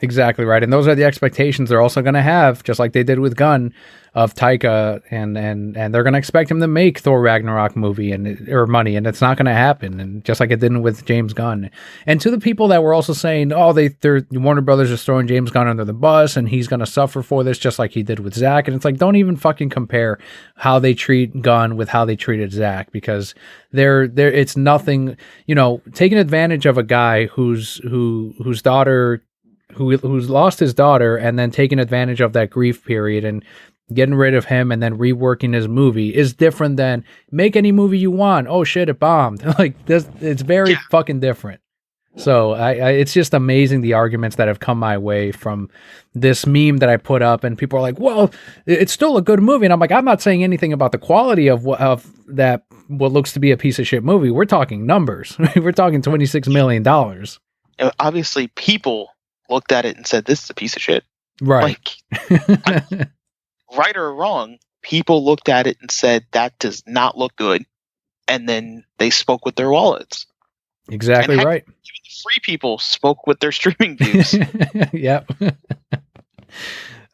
Exactly right. And those are the expectations they're also going to have, just like they did with Gunn, of Taika, and they're going to expect him to make Thor Ragnarok movie or money, and it's not going to happen. And just like it didn't with James Gunn. And to the people that were also saying, oh, they're Warner Brothers is throwing James Gunn under the bus, and he's going to suffer for this, just like he did with Zach. And it's like, don't even fucking compare how they treat Gunn with how they treated Zach, because it's nothing. Taking advantage of a guy whose daughter who's lost his daughter, and then taking advantage of that grief period and getting rid of him and then reworking his movie is different than make any movie you want. Oh shit, it bombed. Like this, it's very fucking different. So it's just amazing the arguments that have come my way from this meme that I put up, and people are like, "Well, it's still a good movie," and I'm like, "I'm not saying anything about the quality of what looks to be a piece of shit movie. We're talking numbers. We're talking $26 million." Obviously, people looked at it and said, this is a piece of shit. Right. Right or wrong, people looked at it and said, that does not look good. And then they spoke with their wallets. Exactly and right. Even the free people spoke with their streaming views. Yep.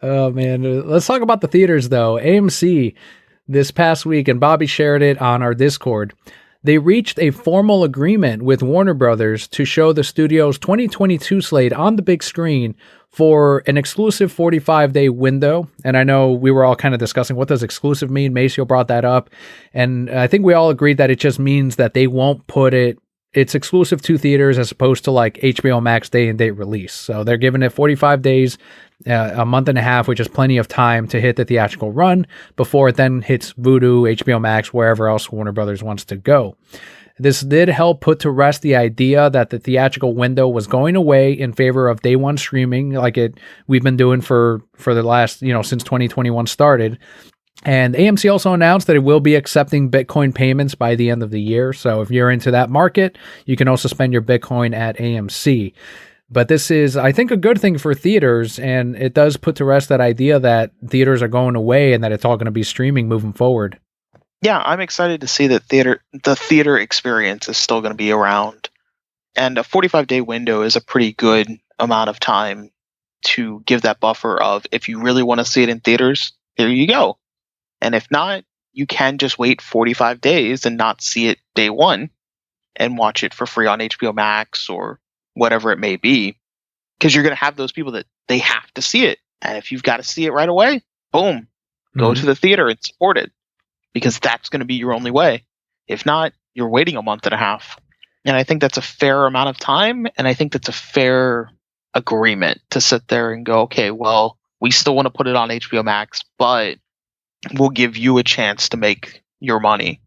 Oh, man. Let's talk about the theaters, though. AMC this past week, and Bobby shared it on our Discord. They reached a formal agreement with Warner Brothers to show the studio's 2022 slate on the big screen for an exclusive 45-day window. And I know we were all kind of discussing, what does exclusive mean? Maceo brought that up. And I think we all agreed that it just means that they won't put it's exclusive to theaters as opposed to like HBO Max day and date release. So they're giving it 45 days, a month and a half, which is plenty of time to hit the theatrical run before it then hits Vudu, HBO Max, wherever else Warner Brothers wants to go. This did help put to rest the idea that the theatrical window was going away in favor of day one streaming, like we've been doing for the last, since 2021 started. And AMC also announced that it will be accepting Bitcoin payments by the end of the year. So if you're into that market, you can also spend your Bitcoin at AMC. But this is, I think, a good thing for theaters, and it does put to rest that idea that theaters are going away and that it's all going to be streaming moving forward. Yeah, I'm excited to see that the theater experience is still going to be around. And a 45-day window is a pretty good amount of time to give that buffer of, if you really want to see it in theaters, here you go. And if not, you can just wait 45 days and not see it day one and watch it for free on HBO Max or whatever it may be. Because you're going to have those people that they have to see it. And if you've got to see it right away, boom, go to the theater and support it. Because that's going to be your only way. If not, you're waiting a month and a half. And I think that's a fair amount of time. And I think that's a fair agreement to sit there and go, okay, well, we still want to put it on HBO Max, but we'll give you a chance to make your money.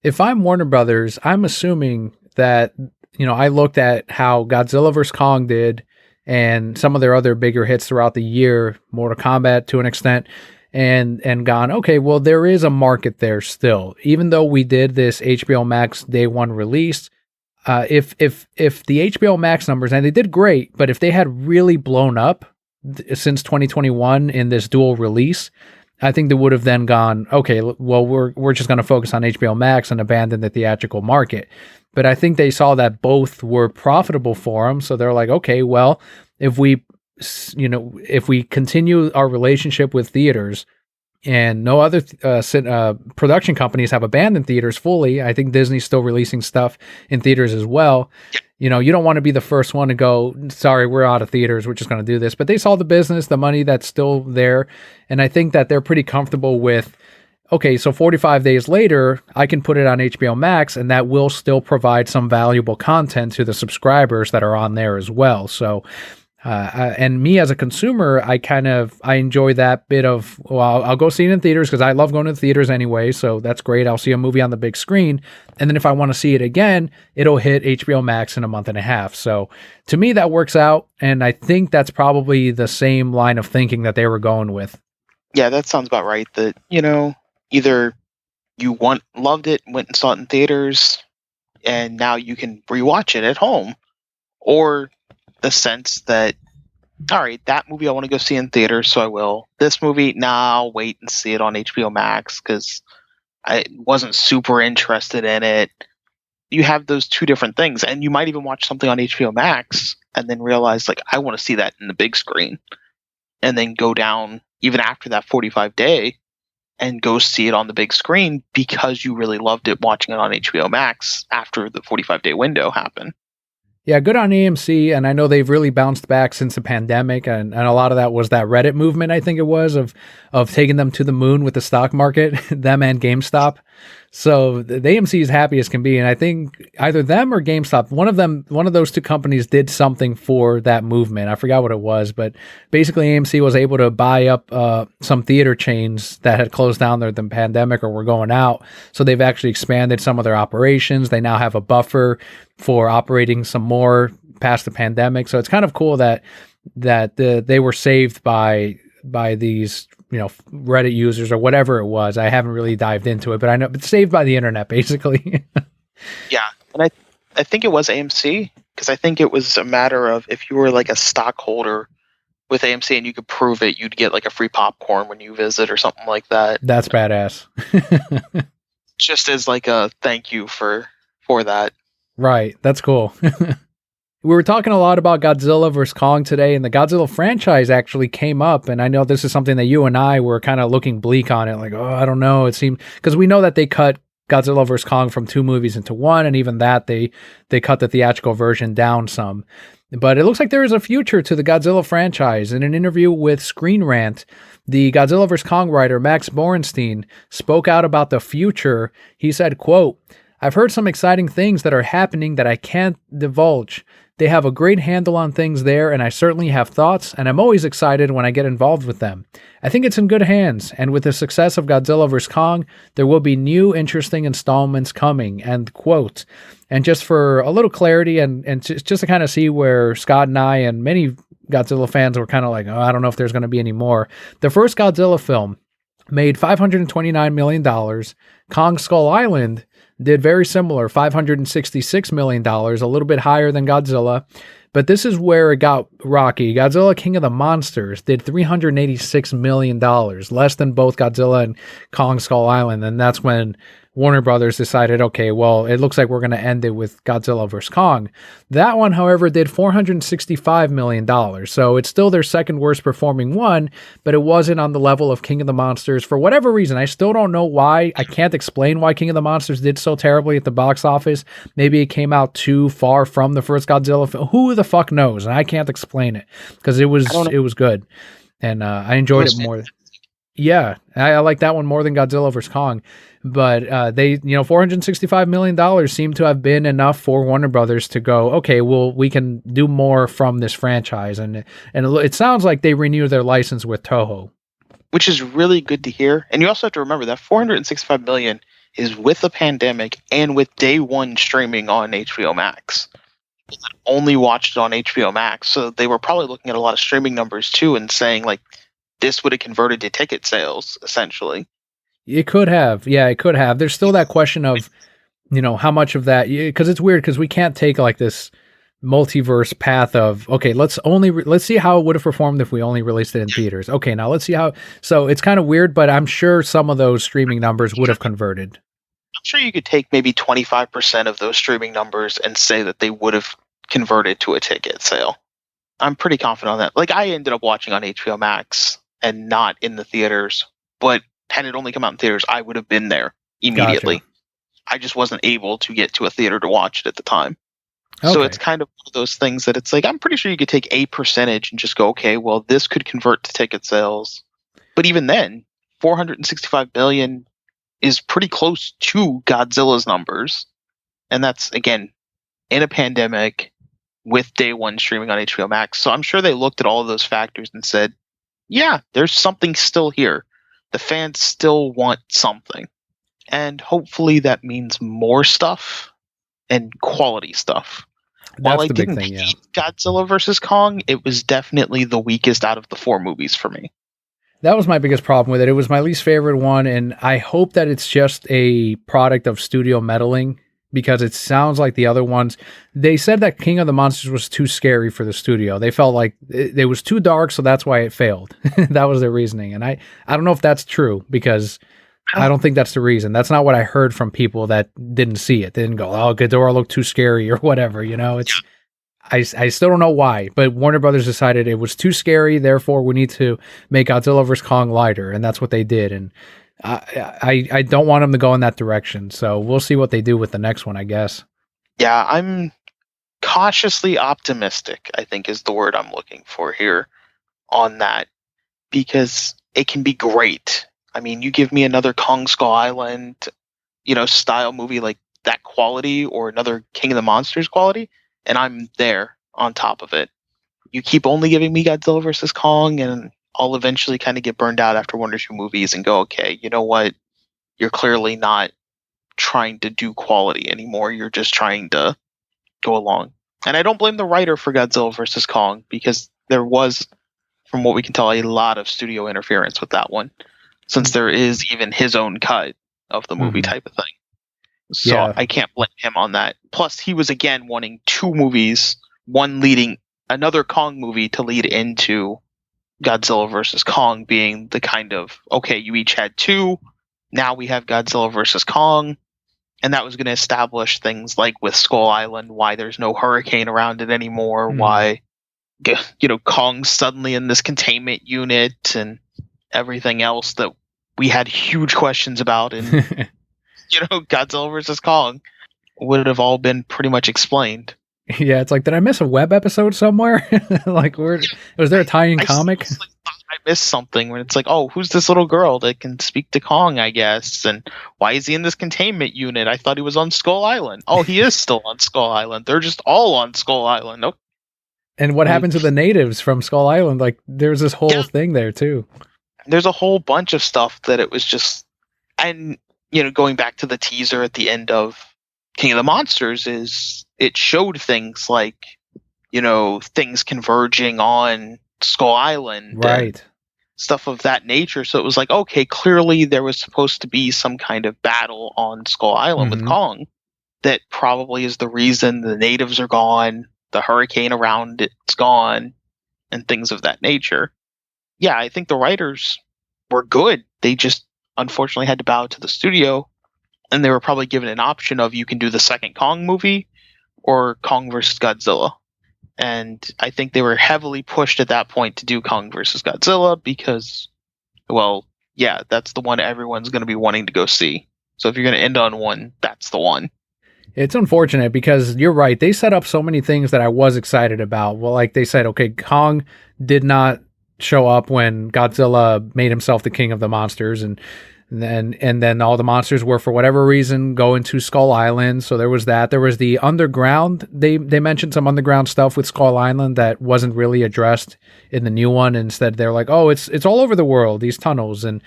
If I'm Warner Brothers, I'm assuming that, I looked at how Godzilla vs. Kong did and some of their other bigger hits throughout the year, Mortal Kombat to an extent, and gone, okay, well, there is a market there still. Even though we did this HBO Max day one release, if the HBO Max numbers, and they did great, but if they had really blown up since 2021 in this dual release, I think they would have then gone, okay, well, we're just going to focus on HBO Max and abandon the theatrical market. But I think they saw that both were profitable for them. So they're like, okay, well, if we continue our relationship with theaters, and no other production companies have abandoned theaters fully. I think Disney's still releasing stuff in theaters as well. You know, you don't want to be the first one to go, sorry, we're out of theaters, we're just going to do this. But they saw the business, the money that's still there. And I think that they're pretty comfortable with, okay, so 45 days later, I can put it on HBO Max, and that will still provide some valuable content to the subscribers that are on there as well. So, and me as a consumer, I enjoy that bit of, well, I'll go see it in theaters because I love going to the theaters anyway. So that's great. I'll see a movie on the big screen. And then if I want to see it again, it'll hit HBO Max in a month and a half. So to me, that works out. And I think that's probably the same line of thinking that they were going with. Yeah, that sounds about right. That, either loved it, went and saw it in theaters, and now you can rewatch it at home, or the sense that, all right, that movie I want to go see in theaters, so I will. This movie, nah, I'll wait and see it on HBO Max because I wasn't super interested in it. You have those two different things, and you might even watch something on HBO Max and then realize, like, I want to see that in the big screen, and then go down even after that 45-day and go see it on the big screen because you really loved it watching it on HBO Max after the 45-day window happened. Yeah, good on AMC, and I know they've really bounced back since the pandemic, and a lot of that was that Reddit movement, I think it was, of taking them to the moon with the stock market, them and GameStop. So the AMC is happy as can be, and I think either them or GameStop, one of those two companies did something for that movement. I forgot what it was, but basically AMC was able to buy up some theater chains that had closed down during the pandemic or were going out. So they've actually expanded some of their operations. They now have a buffer for operating some more past the pandemic. So it's kind of cool that they were saved by these Reddit users or whatever it was. I haven't really dived into it, but I know it's saved by the internet basically. Yeah, and I think it was AMC because I think it was a matter of if you were like a stockholder with AMC and you could prove it, you'd get like a free popcorn when you visit or something like that. That's badass. Just as like a thank you for that. Right. That's cool. We were talking a lot about Godzilla vs. Kong today, and the Godzilla franchise actually came up. And I know this is something that you and I were kind of looking bleak on it. Like, oh, I don't know. It seemed, because we know that they cut Godzilla vs. Kong from 2 movies into 1, and even that they cut the theatrical version down some. But it looks like there is a future to the Godzilla franchise. In an interview with Screen Rant, the Godzilla vs. Kong writer Max Borenstein spoke out about the future. He said, quote, "I've heard some exciting things that are happening that I can't divulge. They have a great handle on things there, and I certainly have thoughts, and I'm always excited when I get involved with them. I think it's in good hands, and with the success of Godzilla vs. Kong, there will be new interesting installments coming," end quote. And just for a little clarity and just to kind of see where Scott and I and many Godzilla fans were kind of like, oh, I don't know if there's going to be any more. The first Godzilla film made $529 million. Kong Skull Island did very similar, $566 million, a little bit higher than Godzilla. But this is where it got rocky. Godzilla King of the Monsters did $386 million, less than both Godzilla and Kong Skull Island. And that's when Warner Brothers decided, okay, well, it looks like we're going to end it with Godzilla vs. Kong. That one, however, did $465 million. So it's still their second worst performing one, but it wasn't on the level of King of the Monsters for whatever reason. I still don't know why. I can't explain why King of the Monsters did so terribly at the box office. Maybe it came out too far from the first Godzilla film. Who the fuck knows? And I can't explan it because it was good. And I enjoyed it more. Yeah, I like that one more than Godzilla vs. Kong. But they, $465 million seemed to have been enough for Warner Brothers to go, okay, well, we can do more from this franchise. And it sounds like they renewed their license with Toho. Which is really good to hear. And you also have to remember that $465 million is with the pandemic and with day one streaming on HBO Max. People that only watched it on HBO Max. So they were probably looking at a lot of streaming numbers too and saying, like, this would have converted to ticket sales, essentially. It could have. Yeah, it could have. There's still that question of, how much of that, because it's weird because we can't take like this multiverse path of, okay, let's see how it would have performed if we only released it in theaters. Okay, now let's see how. So it's kind of weird, but I'm sure some of those streaming numbers would have converted. I'm sure you could take maybe 25% of those streaming numbers and say that they would have converted to a ticket sale. I'm pretty confident on that. Like, I ended up watching on HBO Max and not in the theaters but had it only come out in theaters, I would have been there Gotcha. immediately. I just wasn't able to get to a theater to watch it at the time. So it's Okay. kind of one of those things that it's like, I'm pretty sure you could take a percentage and just go, okay, well, this could convert to ticket sales. But even then, 465 billion is pretty close to Godzilla's numbers. And that's, again, in a pandemic with day one streaming on HBO Max. So I'm sure they looked at all of those factors and said, yeah, there's something still here. The fans still want something. And hopefully that means more stuff and quality stuff. While That's I the big didn't thing, yeah. hate Godzilla vs. Kong, it was definitely the weakest out of the four movies for me. That was my biggest problem with it. It was my least favorite one, and I hope that it's just a product of studio meddling because it sounds like the other ones. They said that King of the Monsters was too scary for the studio. They felt like it was too dark, so that's why it failed. That was their reasoning, and I don't know if that's true because I don't think that's the reason. That's not what I heard from people that didn't see it. They didn't go, "Oh, Ghidorah looked too scary" or whatever. It's I still don't know why, but Warner Brothers decided it was too scary. Therefore, we need to make Godzilla vs Kong lighter, and that's what they did. And I don't want them to go in that direction. So we'll see what they do with the next one, I guess. Yeah, I'm cautiously optimistic, I think is the word I'm looking for here on that, because it can be great. I mean, you give me another Kong Skull Island, style movie like that quality or another King of the Monsters quality, and I'm there on top of it. You keep only giving me Godzilla versus Kong, and I'll eventually kind of get burned out after one or two movies and go, okay, you know what? You're clearly not trying to do quality anymore. You're just trying to go along. And I don't blame the writer for Godzilla versus Kong because there was, from what we can tell, a lot of studio interference with that one, since there is even his own cut of the movie Mm-hmm. type of thing. So Yeah. I can't blame him on that. Plus, he was again wanting two movies, one leading another Kong movie to lead into Godzilla versus Kong, being the kind of, okay, you each had two. Now we have Godzilla versus Kong. And that was going to establish things like with Skull Island, why there's no hurricane around it anymore, why, Kong's suddenly in this containment unit and everything else that we had huge questions about in, Godzilla versus Kong would have all been pretty much explained. Yeah, it's like, did I miss a web episode somewhere? Like, was there a tie-in I comic? seriously thought I missed something when it's like, oh, who's this little girl that can speak to Kong, I guess? And why is he in this containment unit? I thought he was on Skull Island. Oh, he is still on Skull Island. They're just all on Skull Island. Okay. And what happened to the natives from Skull Island? Like, there's this whole Yeah, thing there too. there's a whole bunch of stuff that it was just, and going back to the teaser at the end of King of the Monsters, is it showed things like things converging on Skull Island and Right. stuff of that nature. So it was like, okay, clearly there was supposed to be some kind of battle on Skull Island with Mm-hmm. Kong that probably is the reason the natives are gone, the hurricane around it's gone, and things of that nature. Yeah, I think the writers were good. They just unfortunately had to bow to the studio, and they were probably given an option of you can do the second Kong movie or Kong versus Godzilla. And I think they were heavily pushed at that point to do Kong versus Godzilla because, well, yeah, that's the one everyone's going to be wanting to go see. So if you're going to end on one, that's the one. It's unfortunate because you're right. They set up so many things that I was excited about. Well, like they said, okay, Kong did not show up when Godzilla made himself the king of the monsters, and then all the monsters were, for whatever reason, going to Skull Island. So there was that. There was the underground. They mentioned some underground stuff with Skull Island that wasn't really addressed in the new one. Instead, they're like, oh, it's all over the world, these tunnels, and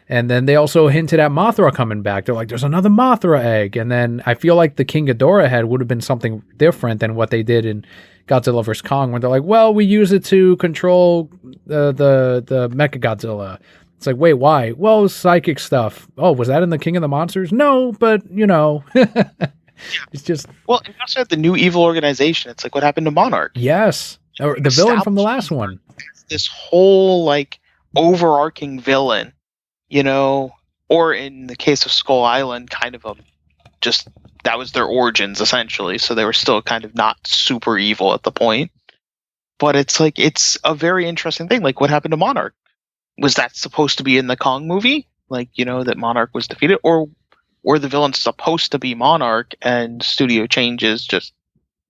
then they also hinted at Mothra coming back. They're like, there's another Mothra egg. And then I feel like the King Ghidorah head would have been something different than what they did in Godzilla vs. Kong, when they're like, well, we use it to control the Mechagodzilla. It's like, wait, why? Well, psychic stuff. Oh, was that in the King of the Monsters? No, but, it's just... Well, and you also have the new evil organization. It's like what happened to Monarch. Yes. Or the villain from the last one. This whole, overarching villain, or in the case of Skull Island, kind of that was their origins, essentially. So they were still kind of not super evil at the point. But it's like, it's a very interesting thing. Like, what happened to Monarch? Was that supposed to be in the Kong movie? Like, that Monarch was defeated? Or were the villains supposed to be Monarch and studio changes just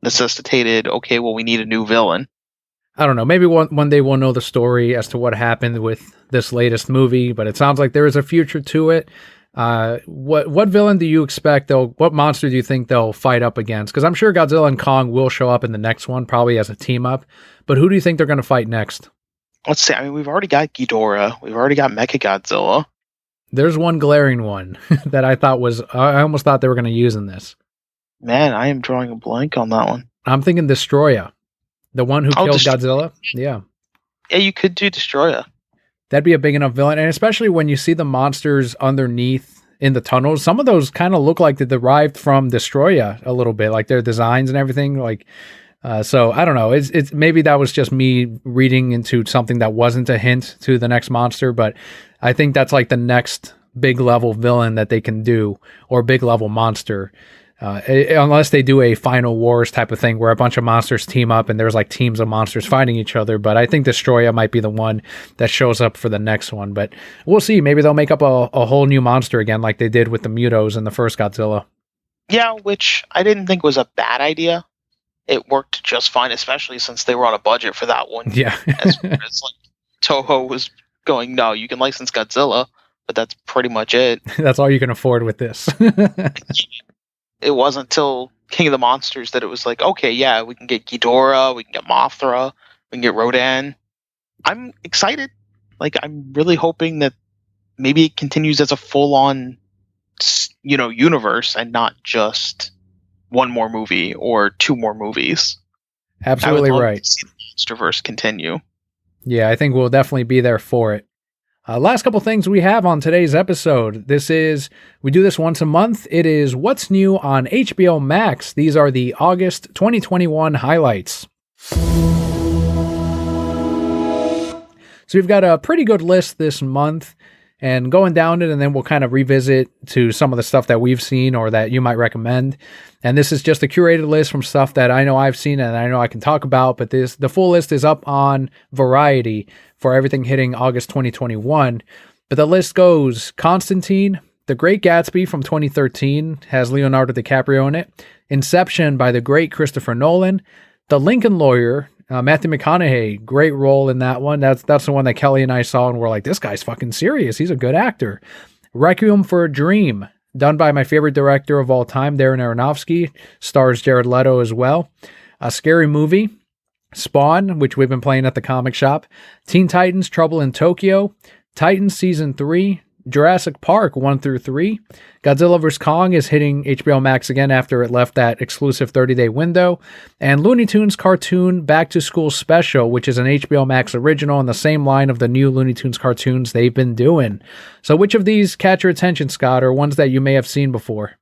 necessitated, okay, well, we need a new villain? I don't know. Maybe one day we'll know the story as to what happened with this latest movie, but it sounds like there is a future to it. What villain do you expect they'll? What monster do you think they'll fight up against? Because I'm sure Godzilla and Kong will show up in the next one, probably as a team up. But who do you think they're going to fight next? Let's see. I mean, we've already got Ghidorah. We've already got Mechagodzilla. There's one glaring one that I thought was. I almost thought they were going to use in this. Man, I am drawing a blank on that one. I'm thinking Destroya, the one who killed Godzilla. Yeah, you could do Destroya. That'd be a big enough villain, and especially when you see the monsters underneath in the tunnels, some of those kind of look like they derived from Destroya a little bit, like their designs and everything. Like, so I don't know. It's maybe that was just me reading into something that wasn't a hint to the next monster, but I think that's like the next big level villain that they can do, or big level monster. Unless they do a Final Wars type of thing where a bunch of monsters team up and there's like teams of monsters fighting each other. But I think Destroya might be the one that shows up for the next one. But we'll see. Maybe they'll make up a whole new monster again like they did with the Mutos in the first Godzilla. Yeah, which I didn't think was a bad idea. It worked just fine, especially since they were on a budget for that one. Yeah. as like Toho was going, no, you can license Godzilla, but that's pretty much it. That's all you can afford with this. It wasn't until King of the Monsters that it was like, okay, yeah, we can get Ghidorah, we can get Mothra, we can get Rodan. I'm excited. Like, I'm really hoping that maybe it continues as a full-on, universe and not just one more movie or two more movies. Absolutely right. To see the Monsterverse continue. Yeah, I think we'll definitely be there for it. Last couple things we have on today's episode. We do this once a month. It is What's New on HBO Max. These are the August 2021 highlights. So we've got a pretty good list this month, and going down it, and then we'll kind of revisit to some of the stuff that we've seen or that you might recommend. And this is just a curated list from stuff that I know I've seen and I know I can talk about, but the full list is up on Variety for everything hitting August 2021. But the list goes Constantine, The Great Gatsby from 2013, has Leonardo DiCaprio in it, Inception by the great Christopher Nolan, The Lincoln Lawyer, Matthew McConaughey, great role in that one. That's the one that Kelly and I saw and we're like, this guy's fucking serious. He's a good actor. Requiem for a Dream, done by my favorite director of all time, Darren Aronofsky, stars Jared Leto as well. A Scary Movie, Spawn, which we've been playing at the comic shop, Teen Titans, Trouble in Tokyo, Titans Season 3, Jurassic Park 1 through 3. Godzilla vs. Kong is hitting HBO Max again after it left that exclusive 30-day window. And Looney Tunes cartoon Back to School Special, which is an HBO Max original in the same line of the new Looney Tunes cartoons they've been doing. So which of these catch your attention, Scott, or ones that you may have seen before?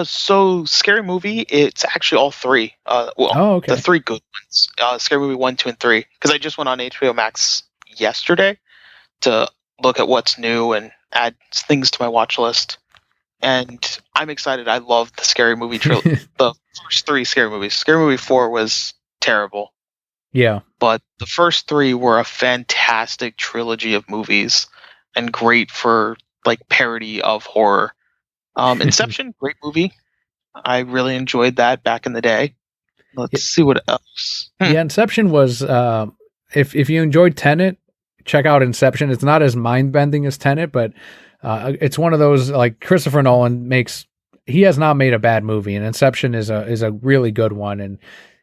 So Scary Movie, it's actually all three. Okay. The three good ones. Scary Movie 1, 2, and 3. Because I just went on HBO Max yesterday to look at what's new and add things to my watch list. And I'm excited. I love the Scary Movie trilogy. The first three Scary Movies. Scary Movie 4 was terrible. Yeah. But the first three were a fantastic trilogy of movies and great for like parody of horror. Inception, great movie. I really enjoyed that back in the day. Let's see what else. Yeah, Inception was, if you enjoyed Tenet, check out Inception. It's not as mind-bending as Tenet, but it's one of those, like, Christopher Nolan he has not made a bad movie, and Inception is a really good one. And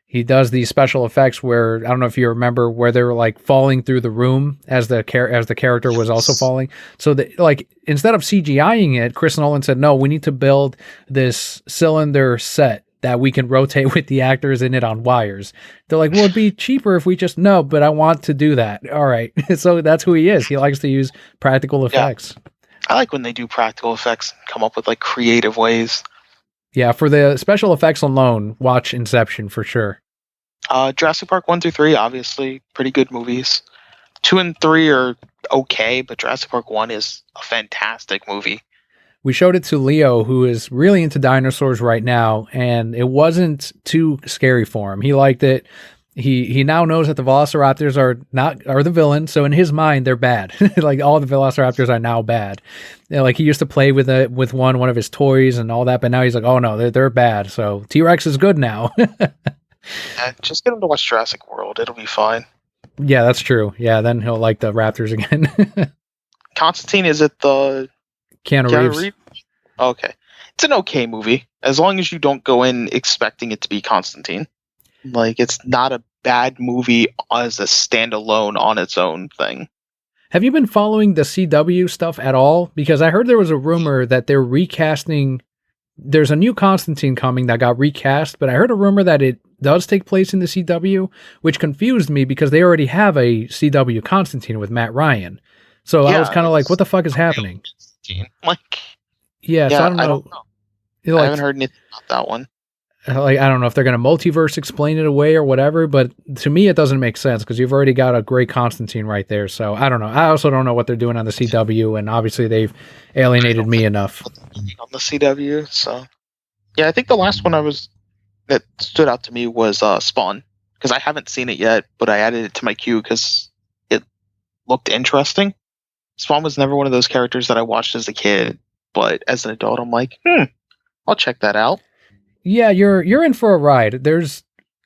he does these special effects where, I don't know if you remember, where they were like falling through the room as the character was also falling. So instead of CGIing it, Chris Nolan said, no, we need to build this cylinder set that we can rotate with the actors in it on wires. They're like, well, it'd be cheaper if we just, no, but I want to do that. All right. So that's who he is. He likes to use practical effects. Yeah. I like when they do practical effects, come up with like creative ways. Yeah, for the special effects alone, watch Inception for sure. Jurassic Park 1 through 3, obviously, pretty good movies. 2 and 3 are okay, but Jurassic Park 1 is a fantastic movie. We showed it to Leo, who is really into dinosaurs right now, and it wasn't too scary for him. He liked it. he now knows that the Velociraptors are the villain. So in his mind, they're bad. Like all the Velociraptors are now bad. You know, like he used to play with one of his toys and all that, but now he's like, oh no, they're bad. So T-Rex is good now. Yeah, just get him to watch Jurassic World. It'll be fine. Yeah, that's true. Yeah, then he'll like the Raptors again. Constantine, is it the Keanu Reeves. Okay. It's an okay movie, as long as you don't go in expecting it to be Constantine. Like, it's not a bad movie as a standalone on its own thing. Have you been following the CW stuff at all? Because I heard there was a rumor that they're recasting. There's a new Constantine coming that got recast, but I heard a rumor that it does take place in the CW, which confused me because they already have a CW Constantine with Matt Ryan. So I was kind of like, what the fuck is happening? Like, yeah, so I don't know. I haven't heard anything about that one. Like, I don't know if they're going to multiverse explain it away or whatever, but to me, it doesn't make sense because you've already got a great Constantine right there. So I don't know. I also don't know what they're doing on the CW, and obviously they've alienated me enough. On the CW, so yeah, I think the last one that stood out to me was Spawn, because I haven't seen it yet, but I added it to my queue because it looked interesting. Spawn was never one of those characters that I watched as a kid, but as an adult, I'm like, I'll check that out. Yeah, you're in for a ride. There's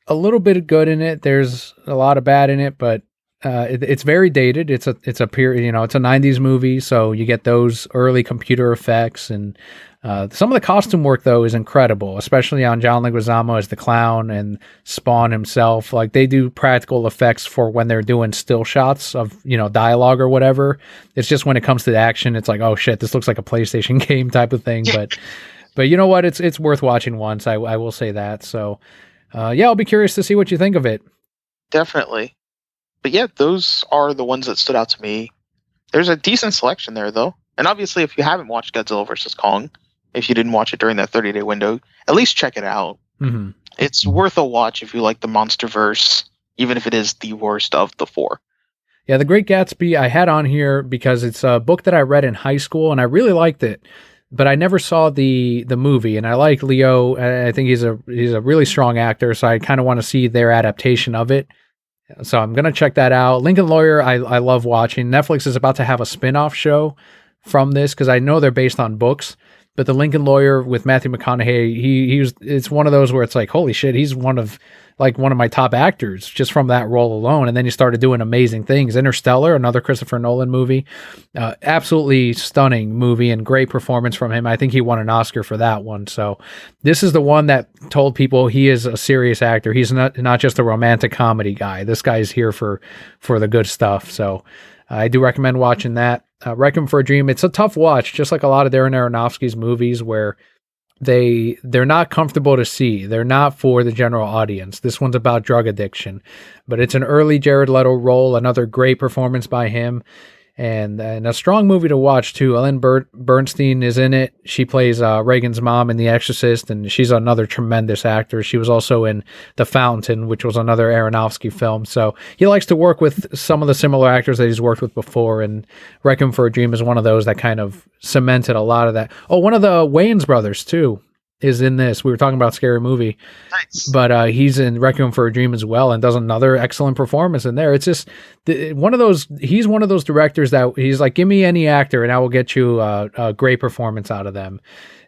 a little bit of good in it. There's a lot of bad in it, but it's very dated. It's a period, it's a 90s movie, so you get those early computer effects, and some of the costume work though is incredible, especially on John Leguizamo as the clown and Spawn himself. Like, they do practical effects for when they're doing still shots of dialogue or whatever. It's just when it comes to the action, it's like, oh shit, this looks like a PlayStation game type of thing, But you know what? It's worth watching once. I will say that. So, yeah, I'll be curious to see what you think of it. Definitely. But yeah, those are the ones that stood out to me. There's a decent selection there, though. And obviously, if you haven't watched Godzilla vs. Kong, if you didn't watch it during that 30-day window, at least check it out. Mm-hmm. It's worth a watch if you like the MonsterVerse, even if it is the worst of the four. Yeah, The Great Gatsby I had on here because it's a book that I read in high school, and I really liked it. But I never saw the movie, and I like Leo. I think he's a really strong actor, so I kind of want to see their adaptation of it. So I'm gonna check that out. Lincoln Lawyer, I love watching. Netflix is about to have a spin-off show from this because I know they're based on books. But the Lincoln Lawyer with Matthew McConaughey, it's one of those where it's like, holy shit, he's one of my top actors just from that role alone. And then he started doing amazing things. Interstellar, another Christopher Nolan movie, absolutely stunning movie and great performance from him. I think he won an Oscar for that one. So this is the one that told people he is a serious actor. He's not just a romantic comedy guy. This guy's here for the good stuff. So I do recommend watching that. Requiem for a Dream. It's a tough watch, just like a lot of Darren Aronofsky's movies where they're not comfortable to see. They're not for the general audience. This one's about drug addiction, but it's an early Jared Leto role, another great performance by him, and a strong movie to watch too. Ellen Bernstein is in it. She plays Reagan's mom in The Exorcist, and she's another tremendous actor. She was also in The Fountain, which was another Aronofsky film. So he likes to work with some of the similar actors that he's worked with before, and Requiem for a Dream is one of those that kind of cemented a lot of that. Oh, one of the Wayans brothers too is in this. We were talking about Scary Movie. Nice. But he's in Requiem for a Dream as well and does another excellent performance in there. It's just he's one of those directors that he's like, give me any actor and I will get you a great performance out of them.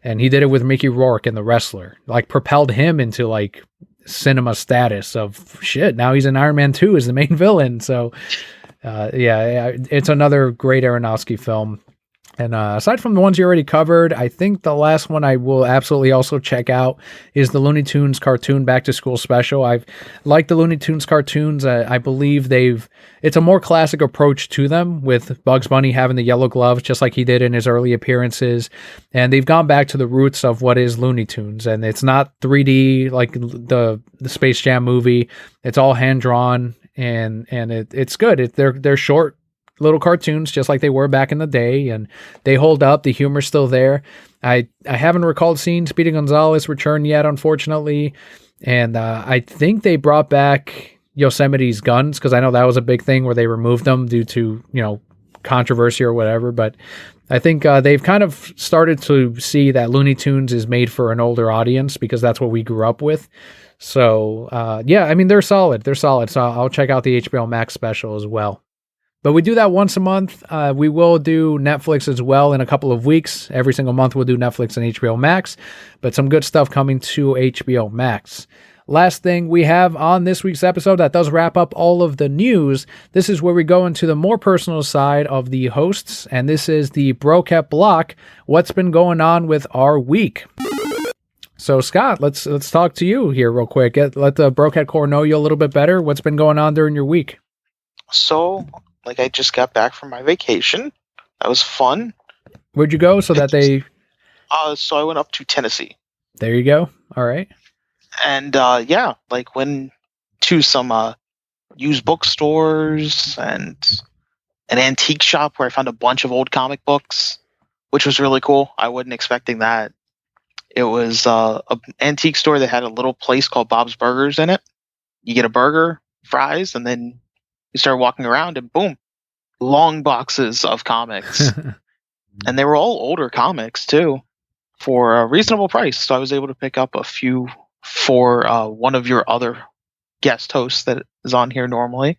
And he did it with Mickey Rourke in The Wrestler, like propelled him into like cinema status of shit. Now he's in Iron Man 2 as the main villain. So yeah, it's another great Aronofsky film. And aside from the ones you already covered, I think the last one I will absolutely also check out is the Looney Tunes cartoon Back to School special. I've liked the Looney Tunes cartoons. I believe it's a more classic approach to them, with Bugs Bunny having the yellow gloves just like he did in his early appearances. And they've gone back to the roots of what is Looney Tunes. And it's not 3D like the Space Jam movie. It's all hand-drawn, and it's good. They're short little cartoons just like they were back in the day, and they hold up. The humor's still there. I haven't recalled seeing Speedy Gonzales return yet, unfortunately, and I think they brought back Yosemite's guns, because I know that was a big thing where they removed them due to controversy or whatever. But I think they've kind of started to see that Looney Tunes is made for an older audience, because that's what we grew up with. So, yeah, I mean, they're solid. They're solid. So I'll check out the HBO Max special as well. But we do that once a month. We will do Netflix as well in a couple of weeks. Every single month we'll do Netflix and HBO Max, but some good stuff coming to HBO Max. Last thing we have on this week's episode that does wrap up all of the news. This is where we go into the more personal side of the hosts, and this is the Brocat block. What's been going on with our week? So Scott, let's talk to you here real quick. Let the Brocat Core know you a little bit better. What's been going on during your week? So, like, I just got back from my vacation. That was fun. Where'd you go? So I went up to Tennessee. There you go. All right. And yeah, like went to some used bookstores and an antique shop where I found a bunch of old comic books, which was really cool. I wasn't expecting that. It was an antique store that had a little place called Bob's Burgers in it. You get a burger, fries, and then you start walking around and boom, long boxes of comics. And they were all older comics too for a reasonable price. So I was able to pick up a few for one of your other guest hosts that is on here normally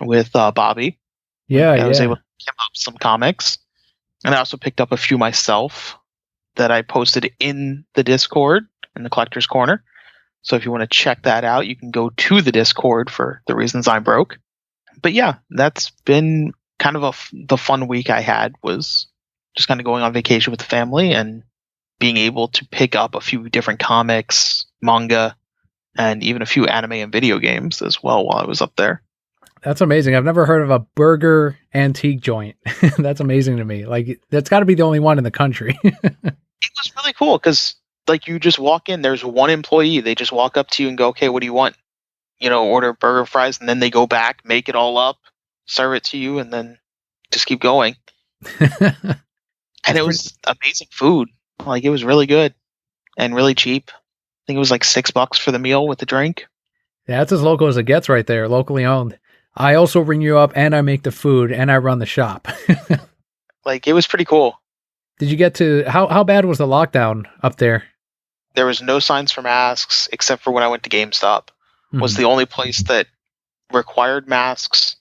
with Bobby. Yeah, I was able to pick up some comics. And I also picked up a few myself that I posted in the Discord in the Collector's Corner. So if you want to check that out, you can go to the Discord for the reasons I'm broke. But yeah, that's been kind of the fun week I had, was just kind of going on vacation with the family and being able to pick up a few different comics, manga, and even a few anime and video games as well while I was up there. That's amazing. I've never heard of a burger antique joint. That's amazing to me. Like, that's got to be the only one in the country. It was really cool because, like, you just walk in, there's one employee. They just walk up to you and go, okay, what do you want? You know, order burger, fries, and then they go back, make it all up, serve it to you, and then just keep going. And it was amazing food. Like, it was really good and really cheap. I think it was like $6 for the meal with the drink. Yeah, that's as local as it gets right there, locally owned. I also ring you up and I make the food and I run the shop. Like, it was pretty cool. Did you get to, how bad was the lockdown up there? There was no signs for masks except for when I went to GameStop. Was the only place that required masks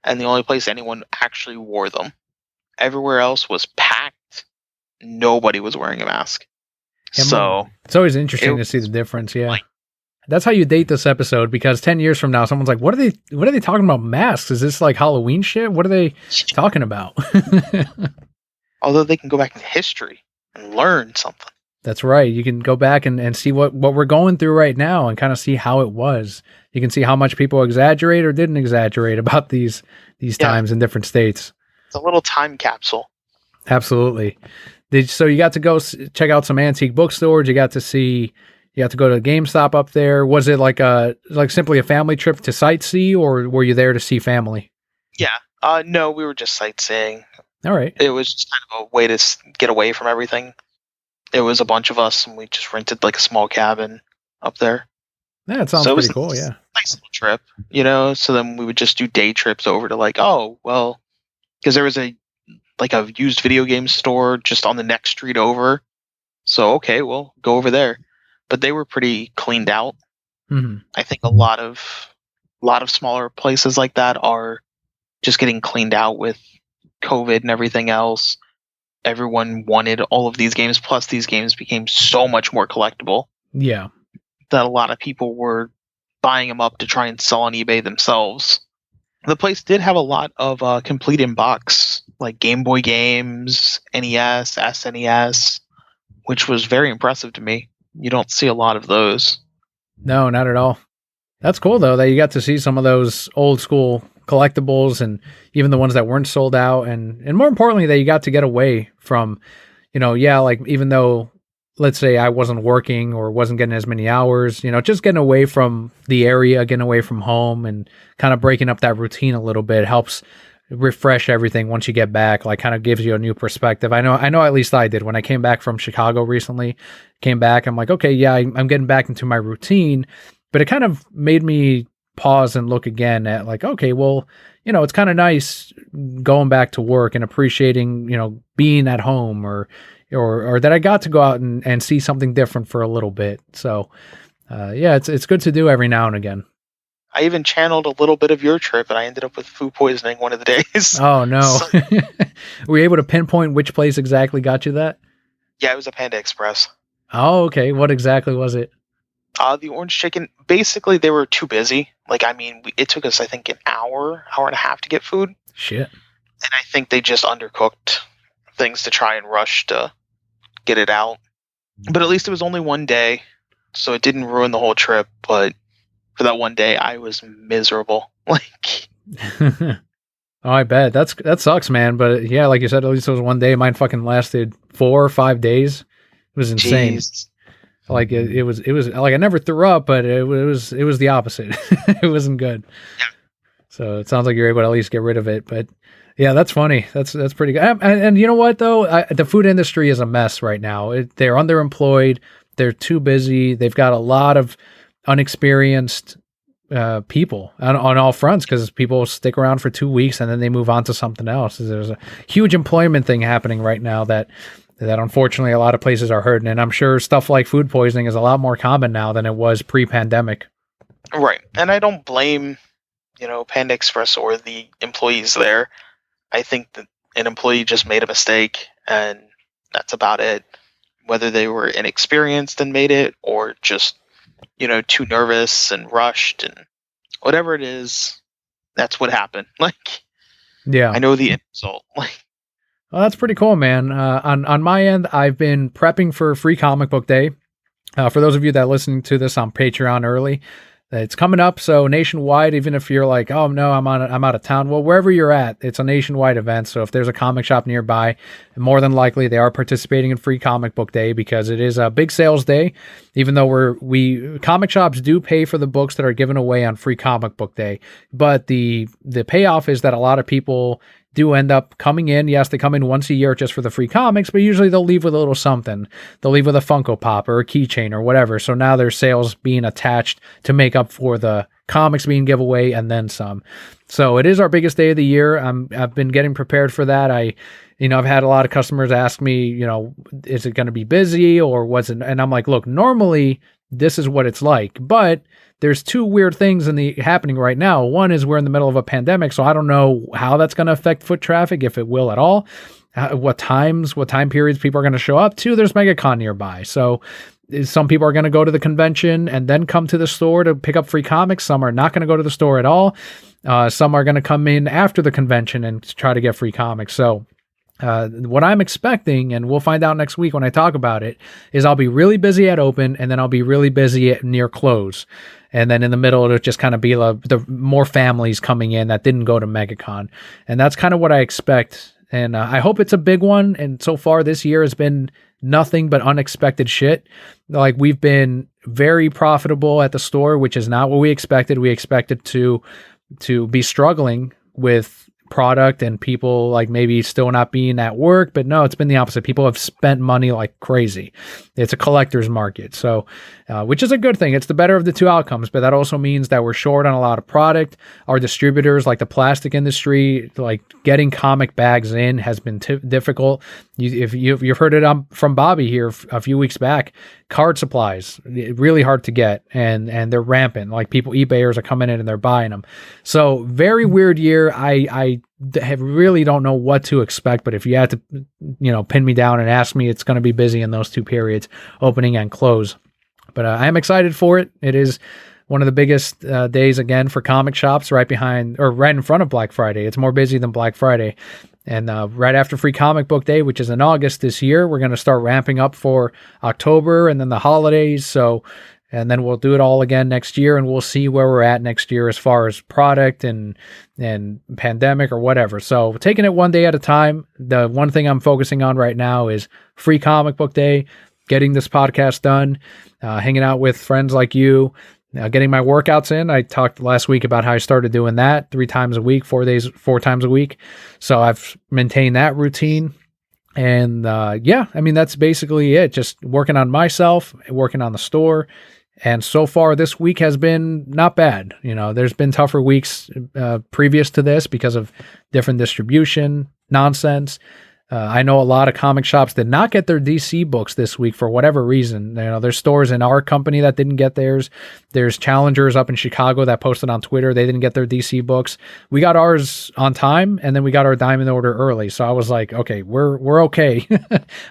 and the only place anyone actually wore them. Everywhere else was packed. Nobody was wearing a mask. Yeah, so it's always interesting to see the difference. Yeah. That's how you date this episode, because 10 years from now, someone's like, what are they talking about masks? Is this like Halloween shit? What are they talking about? Although they can go back in history and learn something. That's right. You can go back and see what we're going through right now and kind of see how it was. You can see how much people exaggerate or didn't exaggerate about these times in different states. It's a little time capsule. Absolutely. So you got to go check out some antique bookstores. You got to go to GameStop up there. Was it like simply a family trip to sightsee, or were you there to see family? Yeah. No, we were just sightseeing. All right. It was just kind of a way to get away from everything. It was a bunch of us, and we just rented like a small cabin up there. Yeah, it sounds pretty cool. Yeah. Nice little trip, you know? So then we would just do day trips over to because there was a used video game store just on the next street over. So, okay, we'll go over there. But they were pretty cleaned out. Mm-hmm. I think a lot of smaller places like that are just getting cleaned out with COVID and everything else. Everyone wanted all of these games, plus these games became so much more collectible. Yeah. That a lot of people were buying them up to try and sell on eBay themselves. The place did have a lot of complete in box, like Game Boy games, NES, SNES, which was very impressive to me. You don't see a lot of those. No, not at all. That's cool though, that you got to see some of those old school collectibles, and even the ones that weren't sold out, and more importantly, that you got to get away from, like, even though, let's say I wasn't working or wasn't getting as many hours, just getting away from the area, getting away from home, and kind of breaking up that routine a little bit helps refresh everything once you get back. Like, kind of gives you a new perspective. I know at least I did when I came back from Chicago recently. I'm like, okay, yeah, I'm getting back into my routine, but it kind of made me pause and look again at, like, okay, well, it's kind of nice going back to work and appreciating, being at home, or that I got to go out and see something different for a little bit. So Yeah, it's good to do every now and again. I even channeled a little bit of your trip, and I ended up with food poisoning one of the days. Oh no. So, Were you able to pinpoint which place exactly got you that? yeah, it was a Panda Express. Oh, okay. What exactly was it? The orange chicken, basically, they were too busy. Like, I mean, it took us, I think, an hour and a half to get food. Shit. And I think they just undercooked things to try and rush to get it out. But at least it was only one day, so it didn't ruin the whole trip. But for that one day, I was miserable. Like, Oh, I bet that sucks, man. But yeah, like you said, at least it was one day. Mine fucking lasted 4 or 5 days. It was insane. jeez. Like it was like I never threw up, but it was the opposite. It wasn't good. So it sounds like you're able to at least get rid of it. But yeah, that's funny. That's pretty good. And you know what though, the food industry is a mess right now. They're underemployed. They're too busy. They've got a lot of unexperienced people on all fronts because people stick around for 2 weeks and then they move on to something else. There's a huge employment thing happening right now that unfortunately a lot of places are hurting. And I'm sure stuff like food poisoning is a lot more common now than it was pre-pandemic. Right. And I don't blame, Panda Express or the employees there. I think that an employee just made a mistake and that's about it. Whether they were inexperienced and made it or just, too nervous and rushed and whatever it is, that's what happened. Like, Yeah. I know the end result. Like, Well, that's pretty cool, man. On my end, I've been prepping for Free Comic Book Day. For those of you that are listening to this on Patreon early, it's coming up. So nationwide, even if you're like, oh no, I'm out of town. Well, wherever you're at, it's a nationwide event. So if there's a comic shop nearby, more than likely they are participating in Free Comic Book Day because it is a big sales day. Even though we comic shops do pay for the books that are given away on Free Comic Book Day, but the payoff is that a lot of people do end up coming in. Yes, they come in once a year just for the free comics, but usually they'll leave with a little something. They'll leave with a Funko Pop or a keychain or whatever. So now there's sales being attached to make up for the comics being given away and then some. So it is our biggest day of the year. I've been getting prepared for that. I've had a lot of customers ask me, is it going to be busy or was it? And I'm like, look, normally this is what it's like, but there's two weird things happening right now. One is we're in the middle of a pandemic, so I don't know how that's going to affect foot traffic, if it will at all. What time periods people are going to show up. Two, there's MegaCon nearby, so some people are going to go to the convention and then come to the store to pick up free comics. Some are not going to go to the store at all. Some are going to come in after the convention and try to get free comics. So what I'm expecting, and we'll find out next week when I talk about it, is I'll be really busy at open and then I'll be really busy at near close. And then in the middle, it'll just kind of be the more families coming in that didn't go to MegaCon. And that's kind of what I expect. And I hope it's a big one. And so far this year has been nothing but unexpected shit. Like we've been very profitable at the store, which is not what we expected. We expected to be struggling with product and people like maybe still not being at work, but no, it's been the opposite. People have spent money like crazy. It's a collector's market. So, which is a good thing. It's the better of the two outcomes, but that also means that we're short on a lot of product. Our distributors, like the plastic industry, like getting comic bags in has been difficult. If you've heard it from Bobby here a few weeks back, card supplies, really hard to get, and they're rampant. Like eBayers are coming in and they're buying them. So very weird year. I really don't know what to expect, but if you had to, pin me down and ask me, it's going to be busy in those two periods, opening and close. But I am excited for it. It is one of the biggest days again for comic shops, right in front of Black Friday. It's more busy than Black Friday. And right after Free Comic Book Day, which is in August this year, we're going to start ramping up for October and then the holidays. And then we'll do it all again next year, and we'll see where we're at next year as far as product and pandemic or whatever. So taking it one day at a time. The one thing I'm focusing on right now is Free Comic Book Day, getting this podcast done, hanging out with friends like you, getting my workouts in. I talked last week about how I started doing that 3 times a week, 4 times a week. So I've maintained that routine. And that's basically it. Just working on myself, working on the store. And so far this week has been not bad. There's been tougher weeks previous to this because of different distribution nonsense. I know a lot of comic shops did not get their DC books this week for whatever reason. There's stores in our company that didn't get theirs. There's challengers up in Chicago that posted on Twitter they didn't get their DC books. We got ours on time, and then we got our diamond order early. So I was like, okay, we're okay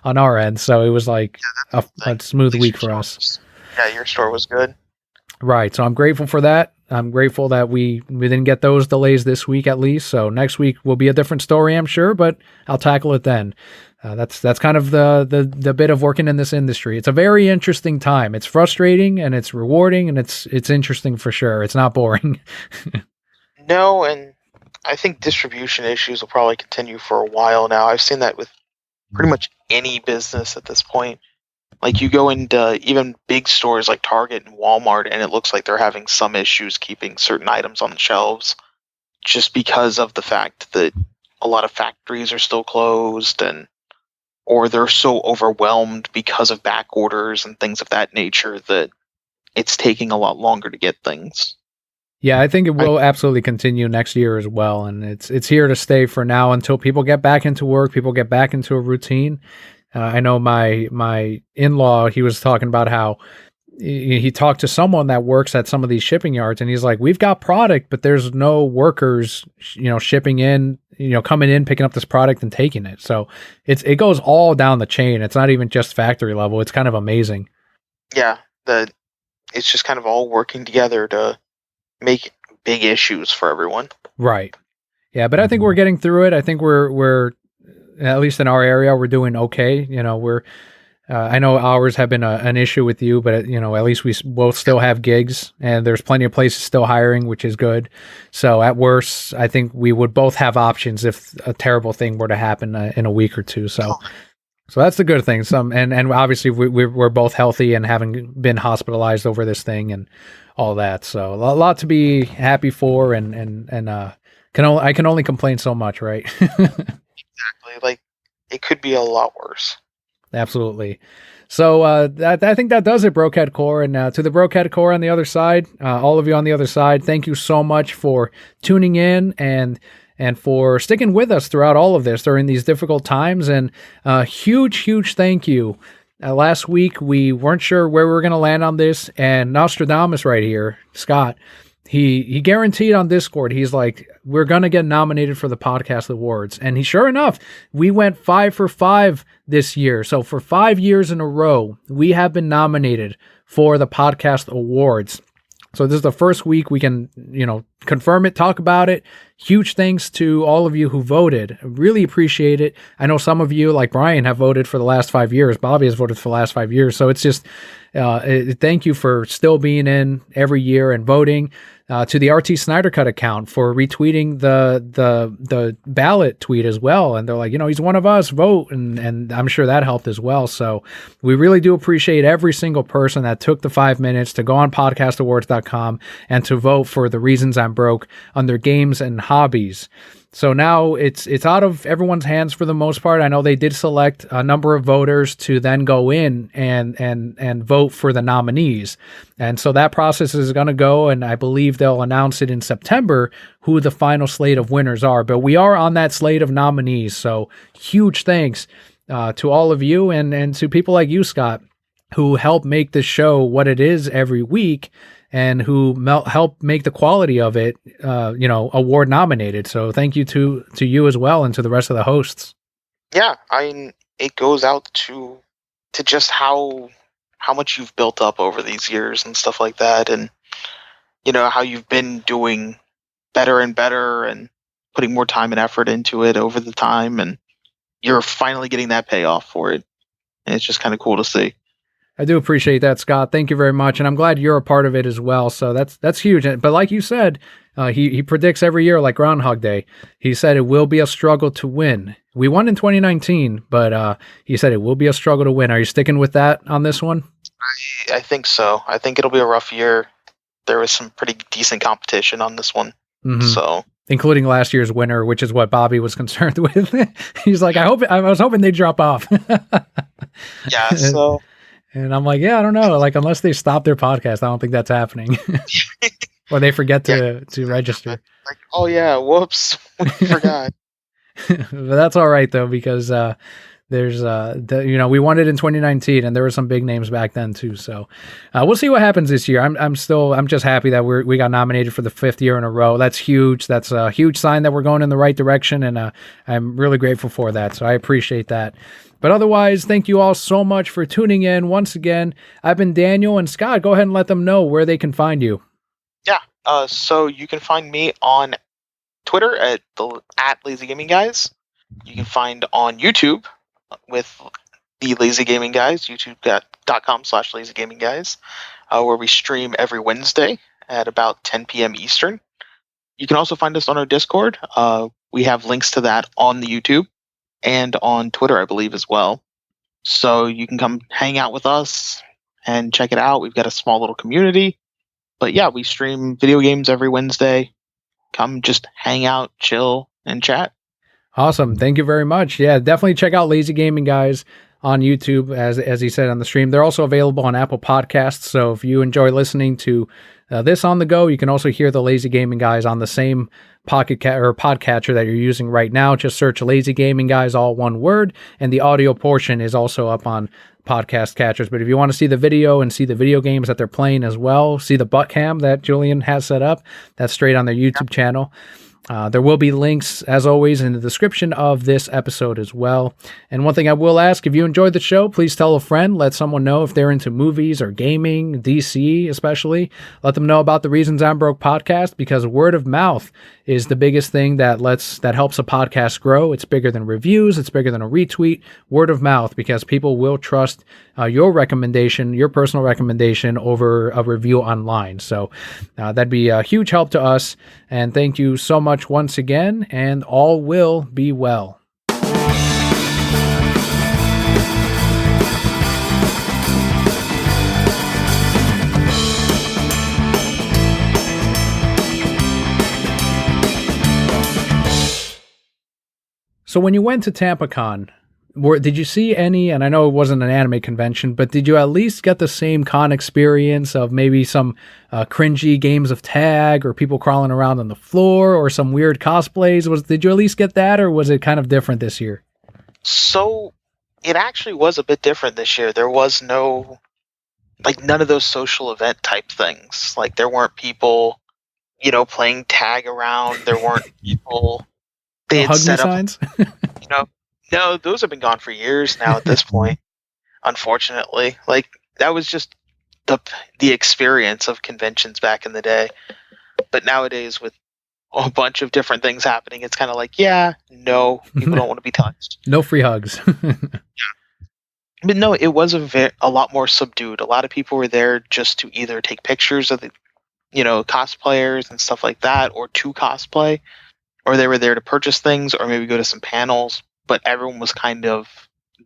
on our end. So it was like a smooth week for us. Yeah, your store was good. Right. So I'm grateful for that. I'm grateful that we didn't get those delays this week at least. So next week will be a different story, I'm sure, but I'll tackle it then. That's kind of the bit of working in this industry. It's a very interesting time. It's frustrating and it's rewarding and it's interesting for sure. It's not boring. No, and I think distribution issues will probably continue for a while now. I've seen that with pretty much any business at this point. Like you go into even big stores like Target and Walmart, and it looks like they're having some issues keeping certain items on the shelves just because of the fact that a lot of factories are still closed or they're so overwhelmed because of back orders and things of that nature that it's taking a lot longer to get things. Yeah, I think it will absolutely continue next year as well. And it's here to stay for now until people get back into work, people get back into a routine. I know my in-law, he was talking about how he talked to someone that works at some of these shipping yards, and he's like, we've got product, but there's no workers, shipping in, coming in, picking up this product and taking it. So it goes all down the chain. It's not even just factory level. It's kind of amazing. Yeah, it's just kind of all working together to make big issues for everyone. Right. Yeah, but I think we're getting through it. I think we're at least in our area, we're doing okay. I know ours have been an issue with you, but at least we both still have gigs, and there's plenty of places still hiring, which is good. So at worst, I think we would both have options if a terrible thing were to happen in a week or two. So that's the good thing. And obviously we're both healthy and haven't been hospitalized over this thing and all that. So a lot to be happy for, and I can only complain so much, right? Exactly. Like, it could be a lot worse. Absolutely. So I think that does it, Brokehead Core. And to the Brokehead Core on the other side, all of you on the other side, thank you so much for tuning in and for sticking with us throughout all of this during these difficult times. And huge thank you. Last week, we weren't sure where we were going to land on this, and Nostradamus right here, Scott, He guaranteed on Discord, he's like, we're going to get nominated for the podcast awards. And sure enough, we went 5 for 5 this year. So for 5 years in a row, we have been nominated for the podcast awards. So this is the first week we can, confirm it, talk about it. Huge thanks to all of you who voted. I really appreciate it. I know some of you, like Brian, have voted for the last 5 years. Bobby has voted for the last 5 years. So it's just, thank you for still being in every year and voting. To the RT Snyder Cut account for retweeting the ballot tweet as well. And they're like, he's one of us, vote. And I'm sure that helped as well. So we really do appreciate every single person that took the 5 minutes to go on podcastawards.com and to vote for The Reasons I'm Broke under games and hobbies. So now it's out of everyone's hands for the most part. I know they did select a number of voters to then go in and vote for the nominees. And so that process is going to go, and I believe they'll announce it in September who the final slate of winners are. But we are on that slate of nominees. So huge thanks to all of you and to people like you, Scott, who help make this show what it is every week, and who help make the quality of it, award nominated. So thank you to you as well, and to the rest of the hosts. Yeah, it goes out to just how much you've built up over these years and stuff like that, and how you've been doing better and better and putting more time and effort into it over the time, and you're finally getting that payoff for it. And it's just kind of cool to see. I do appreciate that, Scott. Thank you very much. And I'm glad you're a part of it as well. So that's huge. But like you said, he predicts every year like Groundhog Day. He said it will be a struggle to win. We won in 2019, but he said it will be a struggle to win. Are you sticking with that on this one? I think so. I think it'll be a rough year. There was some pretty decent competition on this one. Mm-hmm. So, including last year's winner, which is what Bobby was concerned with. He's like, I was hoping they'd drop off. Yeah. So. And I'm like, yeah, I don't know. Like, unless they stop their podcast, I don't think that's happening. Or they forget to register. Like, oh yeah, whoops, we forgot. But that's all right though, because there's we won it in 2019, and there were some big names back then too. So we'll see what happens this year. I'm just happy that we got nominated for the 5th year in a row. That's huge. That's a huge sign that we're going in the right direction, and I'm really grateful for that. So I appreciate that. But otherwise, thank you all so much for tuning in once again. I've been Daniel, and Scott, go ahead and let them know where they can find you. Yeah. So you can find me on Twitter at Lazy Gaming Guys. You can find on YouTube with the Lazy Gaming Guys, youtube.com/Lazy Gaming Guys, where we stream every Wednesday at about 10 p.m. Eastern. You can also find us on our Discord. We have links to that on the YouTube and on Twitter, I believe, as well. So you can come hang out with us and check it out. We've got a small little community. But yeah, we stream video games every Wednesday. Come just hang out, chill, and chat. Awesome. Thank you very much. Yeah, definitely check out Lazy Gaming Guys on YouTube, as he said on the stream. They're also available on Apple Podcasts. So if you enjoy listening to this on the go, you can also hear the Lazy Gaming Guys on the same podcatcher that you're using right now. Just search Lazy Gaming Guys, all one word, and the audio portion is also up on podcast catchers. But if you want to see the video and see the video games that they're playing as well, see the butt cam that Julian has set up, that's straight on their YouTube channel. There will be links, as always, in the description of this episode as well. And one thing I will ask, if you enjoyed the show, please tell a friend. Let someone know if they're into movies or gaming, DC especially. Let them know about the Reasons I'm Broke podcast, because word of mouth is the biggest thing that helps a podcast grow. It's bigger than reviews. It's bigger than a retweet. Word of mouth, because people will trust your recommendation, your personal recommendation, over a review online. So that'd be a huge help to us. And thank you so much once again, and all will be well. So when you went to TampaCon, did you see any, and I know it wasn't an anime convention, but did you at least get the same con experience of maybe some cringy games of tag, or people crawling around on the floor, or some weird cosplays? Did you at least get that, or was it kind of different this year? So it actually was a bit different this year. There was none of those social event type things. Like, there weren't people, playing tag around. There weren't people. They had set up signs. No, those have been gone for years now at this point, unfortunately. Like, that was just the experience of conventions back in the day. But nowadays, with a bunch of different things happening, it's kind of like, no, people don't want to be touched. No free hugs. But no, it was a lot more subdued. A lot of people were there just to either take pictures of the, cosplayers and stuff like that, or to cosplay, or they were there to purchase things, or maybe go to some panels. But everyone was kind of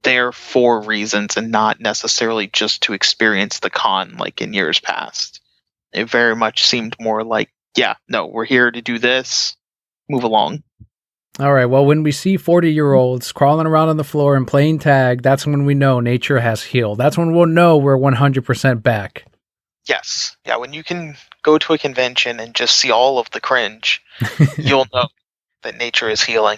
there for reasons, and not necessarily just to experience the con like in years past. It very much seemed more like, we're here to do this, move along. All right, well, when we see 40-year-olds crawling around on the floor and playing tag, that's when we know nature has healed. That's when we'll know we're 100% back. Yes. Yeah, when you can go to a convention and just see all of the cringe, you'll know that nature is healing.